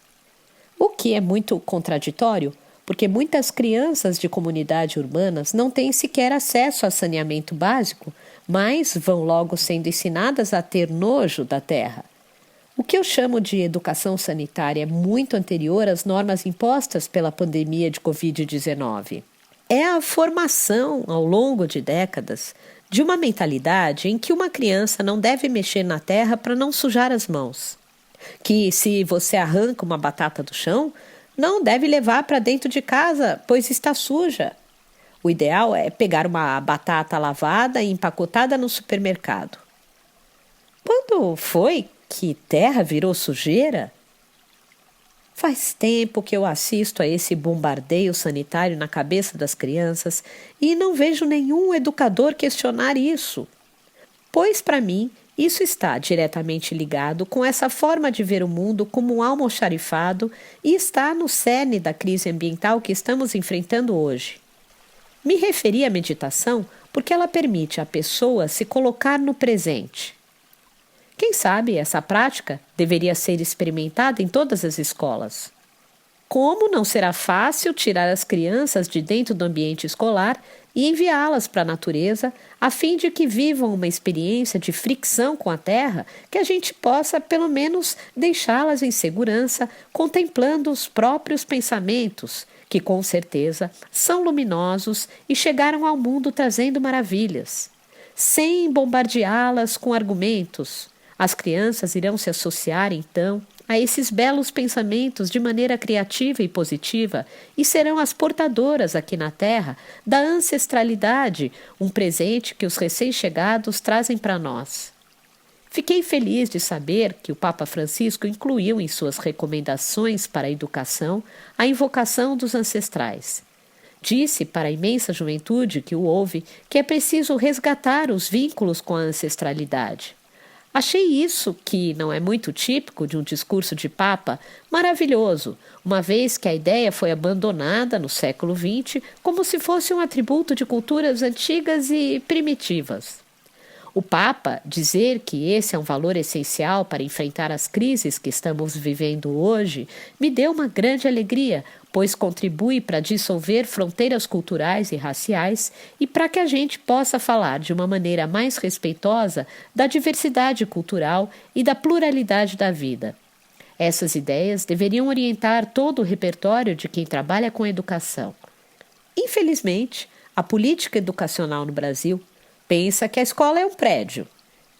O que é muito contraditório, porque muitas crianças de comunidades urbanas não têm sequer acesso a saneamento básico, mas vão logo sendo ensinadas a ter nojo da terra. O que eu chamo de educação sanitária é muito anterior às normas impostas pela pandemia de Covid-19. É a formação, ao longo de décadas, de uma mentalidade em que uma criança não deve mexer na terra para não sujar as mãos. Que se você arranca uma batata do chão, não deve levar para dentro de casa, pois está suja. O ideal é pegar uma batata lavada e empacotada no supermercado. Quando foi que terra virou sujeira? Faz tempo que eu assisto a esse bombardeio sanitário na cabeça das crianças e não vejo nenhum educador questionar isso. Pois, para mim, isso está diretamente ligado com essa forma de ver o mundo como um almoxarifado e está no cerne da crise ambiental que estamos enfrentando hoje. Me referi à meditação porque ela permite à pessoa se colocar no presente. Quem sabe essa prática deveria ser experimentada em todas as escolas. Como não será fácil tirar as crianças de dentro do ambiente escolar e enviá-las para a natureza, a fim de que vivam uma experiência de fricção com a terra, que a gente possa, pelo menos, deixá-las em segurança, contemplando os próprios pensamentos, que com certeza são luminosos e chegaram ao mundo trazendo maravilhas. Sem bombardeá-las com argumentos, as crianças irão se associar, então, a esses belos pensamentos de maneira criativa e positiva e serão as portadoras aqui na Terra da ancestralidade, um presente que os recém-chegados trazem para nós. Fiquei feliz de saber que o Papa Francisco incluiu em suas recomendações para a educação a invocação dos ancestrais. Disse para a imensa juventude que o ouve que é preciso resgatar os vínculos com a ancestralidade. Achei isso, que não é muito típico de um discurso de Papa, maravilhoso, uma vez que a ideia foi abandonada no século XX como se fosse um atributo de culturas antigas e primitivas. O Papa dizer que esse é um valor essencial para enfrentar as crises que estamos vivendo hoje me deu uma grande alegria, pois contribui para dissolver fronteiras culturais e raciais e para que a gente possa falar de uma maneira mais respeitosa da diversidade cultural e da pluralidade da vida. Essas ideias deveriam orientar todo o repertório de quem trabalha com educação. Infelizmente, a política educacional no Brasil pensa que a escola é um prédio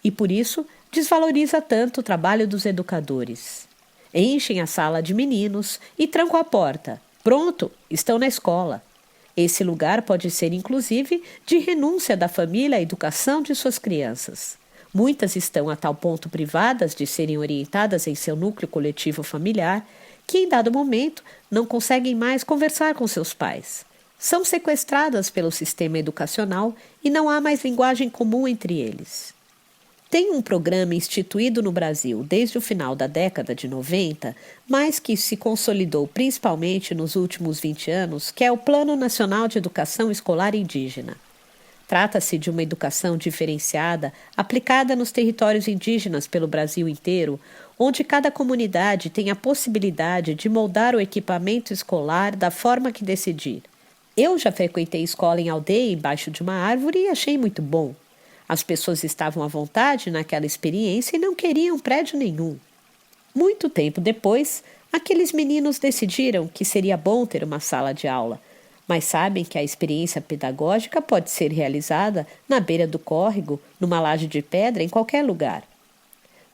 e, por isso, desvaloriza tanto o trabalho dos educadores. Enchem a sala de meninos e trancam a porta. Pronto, estão na escola. Esse lugar pode ser, inclusive, de renúncia da família à educação de suas crianças. Muitas estão a tal ponto privadas de serem orientadas em seu núcleo coletivo familiar que, em dado momento, não conseguem mais conversar com seus pais. São sequestradas pelo sistema educacional e não há mais linguagem comum entre eles. Tem um programa instituído no Brasil desde o final da década de 90, mas que se consolidou principalmente nos últimos 20 anos, que é o Plano Nacional de Educação Escolar Indígena. Trata-se de uma educação diferenciada aplicada nos territórios indígenas pelo Brasil inteiro, onde cada comunidade tem a possibilidade de moldar o equipamento escolar da forma que decidir. Eu já frequentei escola em aldeia embaixo de uma árvore e achei muito bom. As pessoas estavam à vontade naquela experiência e não queriam prédio nenhum. Muito tempo depois, aqueles meninos decidiram que seria bom ter uma sala de aula, mas sabem que a experiência pedagógica pode ser realizada na beira do córrego, numa laje de pedra, em qualquer lugar.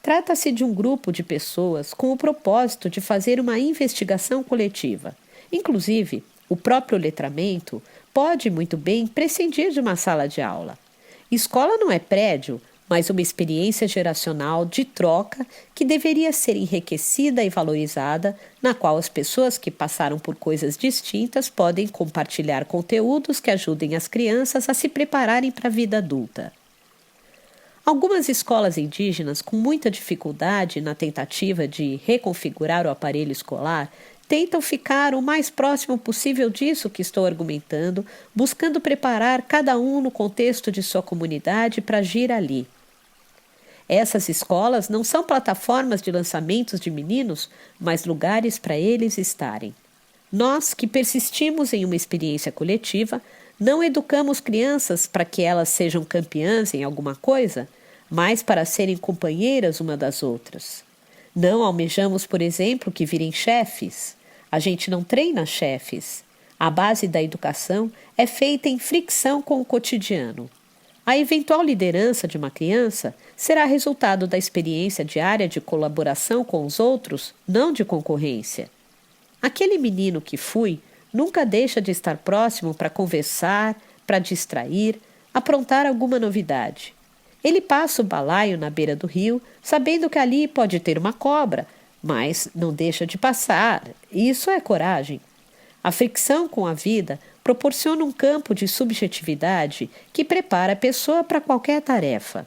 Trata-se de um grupo de pessoas com o propósito de fazer uma investigação coletiva. Inclusive, o próprio letramento pode muito bem prescindir de uma sala de aula. Escola não é prédio, mas uma experiência geracional de troca que deveria ser enriquecida e valorizada, na qual as pessoas que passaram por coisas distintas podem compartilhar conteúdos que ajudem as crianças a se prepararem para a vida adulta. Algumas escolas indígenas, com muita dificuldade na tentativa de reconfigurar o aparelho escolar, tentam ficar o mais próximo possível disso que estou argumentando, buscando preparar cada um no contexto de sua comunidade para agir ali. Essas escolas não são plataformas de lançamentos de meninos, mas lugares para eles estarem. Nós, que persistimos em uma experiência coletiva, não educamos crianças para que elas sejam campeãs em alguma coisa, mas para serem companheiras uma das outras. Não almejamos, por exemplo, que virem chefes. A gente não treina chefes. A base da educação é feita em fricção com o cotidiano. A eventual liderança de uma criança será resultado da experiência diária de colaboração com os outros, não de concorrência. Aquele menino que fui nunca deixa de estar próximo para conversar, para distrair, aprontar alguma novidade. Ele passa o balaio na beira do rio, sabendo que ali pode ter uma cobra, mas não deixa de passar. Isso é coragem. A fricção com a vida proporciona um campo de subjetividade que prepara a pessoa para qualquer tarefa.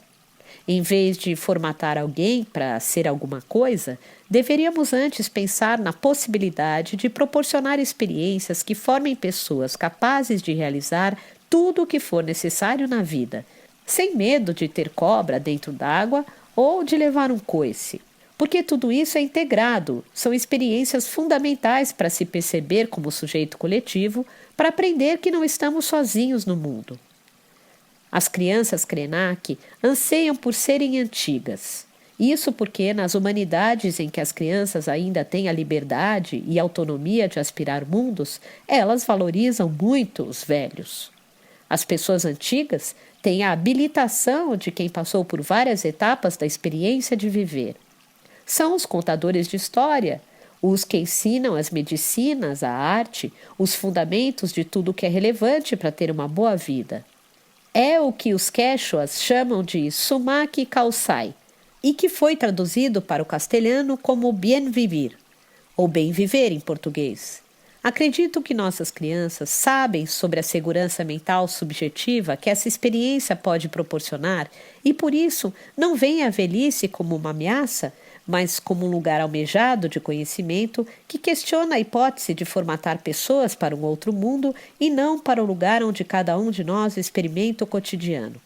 Em vez de formatar alguém para ser alguma coisa, deveríamos antes pensar na possibilidade de proporcionar experiências que formem pessoas capazes de realizar tudo o que for necessário na vida, sem medo de ter cobra dentro d'água ou de levar um coice. Porque tudo isso é integrado, são experiências fundamentais para se perceber como sujeito coletivo, para aprender que não estamos sozinhos no mundo. As crianças Krenak anseiam por serem antigas. Isso porque nas humanidades em que as crianças ainda têm a liberdade e autonomia de aspirar mundos, elas valorizam muito os velhos. As pessoas antigas têm a habilitação de quem passou por várias etapas da experiência de viver. São os contadores de história, os que ensinam as medicinas, a arte, os fundamentos de tudo o que é relevante para ter uma boa vida. É o que os quechuas chamam de sumac causai, e que foi traduzido para o castelhano como bien vivir, ou bem viver em português. Acredito que nossas crianças sabem sobre a segurança mental subjetiva que essa experiência pode proporcionar e, por isso, não veem a velhice como uma ameaça, mas como um lugar almejado de conhecimento que questiona a hipótese de formatar pessoas para um outro mundo e não para o lugar onde cada um de nós experimenta o cotidiano.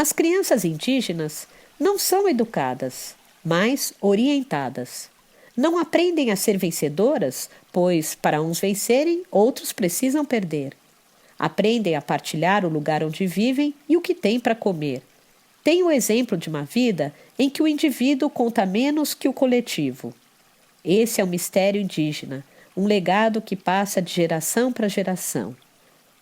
As crianças indígenas não são educadas, mas orientadas. Não aprendem a ser vencedoras, pois, para uns vencerem, outros precisam perder. Aprendem a partilhar o lugar onde vivem e o que têm para comer. Tem o exemplo de uma vida em que o indivíduo conta menos que o coletivo. Esse é o mistério indígena, um legado que passa de geração para geração.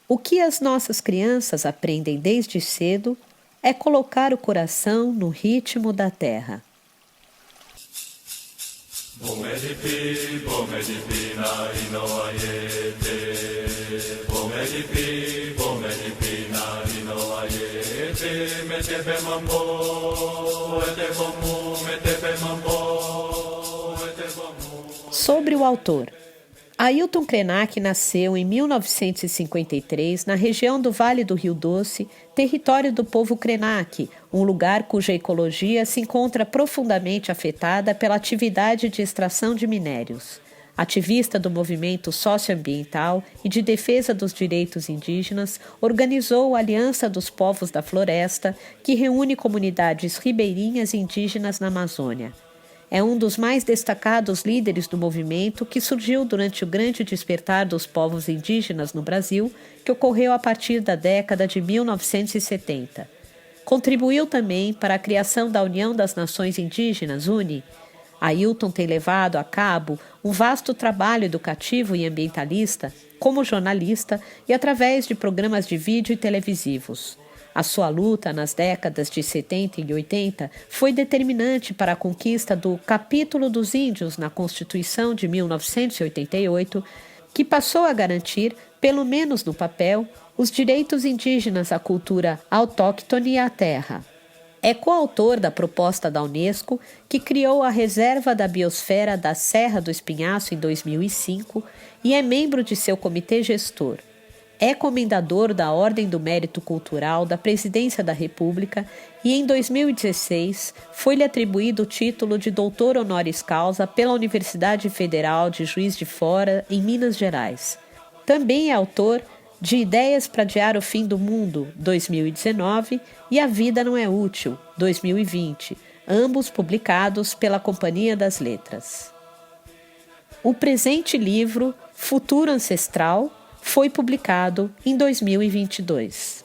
O que as nossas crianças aprendem desde cedo é colocar o coração no ritmo da terra. Sobre o autor. Ailton Krenak nasceu em 1953 na região do Vale do Rio Doce, território do povo Krenak, um lugar cuja ecologia se encontra profundamente afetada pela atividade de extração de minérios. Ativista do movimento socioambiental e de defesa dos direitos indígenas, organizou a Aliança dos Povos da Floresta, que reúne comunidades ribeirinhas e indígenas na Amazônia. É um dos mais destacados líderes do movimento que surgiu durante o grande despertar dos povos indígenas no Brasil, que ocorreu a partir da década de 1970. Contribuiu também para a criação da União das Nações Indígenas, UNE. Ailton tem levado a cabo um vasto trabalho educativo e ambientalista, como jornalista e através de programas de vídeo e televisivos. A sua luta nas décadas de 70 e 80 foi determinante para a conquista do Capítulo dos Índios na Constituição de 1988, que passou a garantir, pelo menos no papel, os direitos indígenas à cultura autóctone e à terra. É coautor da proposta da Unesco, que criou a Reserva da Biosfera da Serra do Espinhaço em 2005 e é membro de seu comitê gestor. É comendador da Ordem do Mérito Cultural da Presidência da República e, em 2016, foi-lhe atribuído o título de doutor honoris causa pela Universidade Federal de Juiz de Fora, em Minas Gerais. Também é autor de Ideias para Adiar o Fim do Mundo, 2019, e A Vida Não é Útil, 2020, ambos publicados pela Companhia das Letras. O presente livro, Futuro Ancestral, foi publicado em 2022.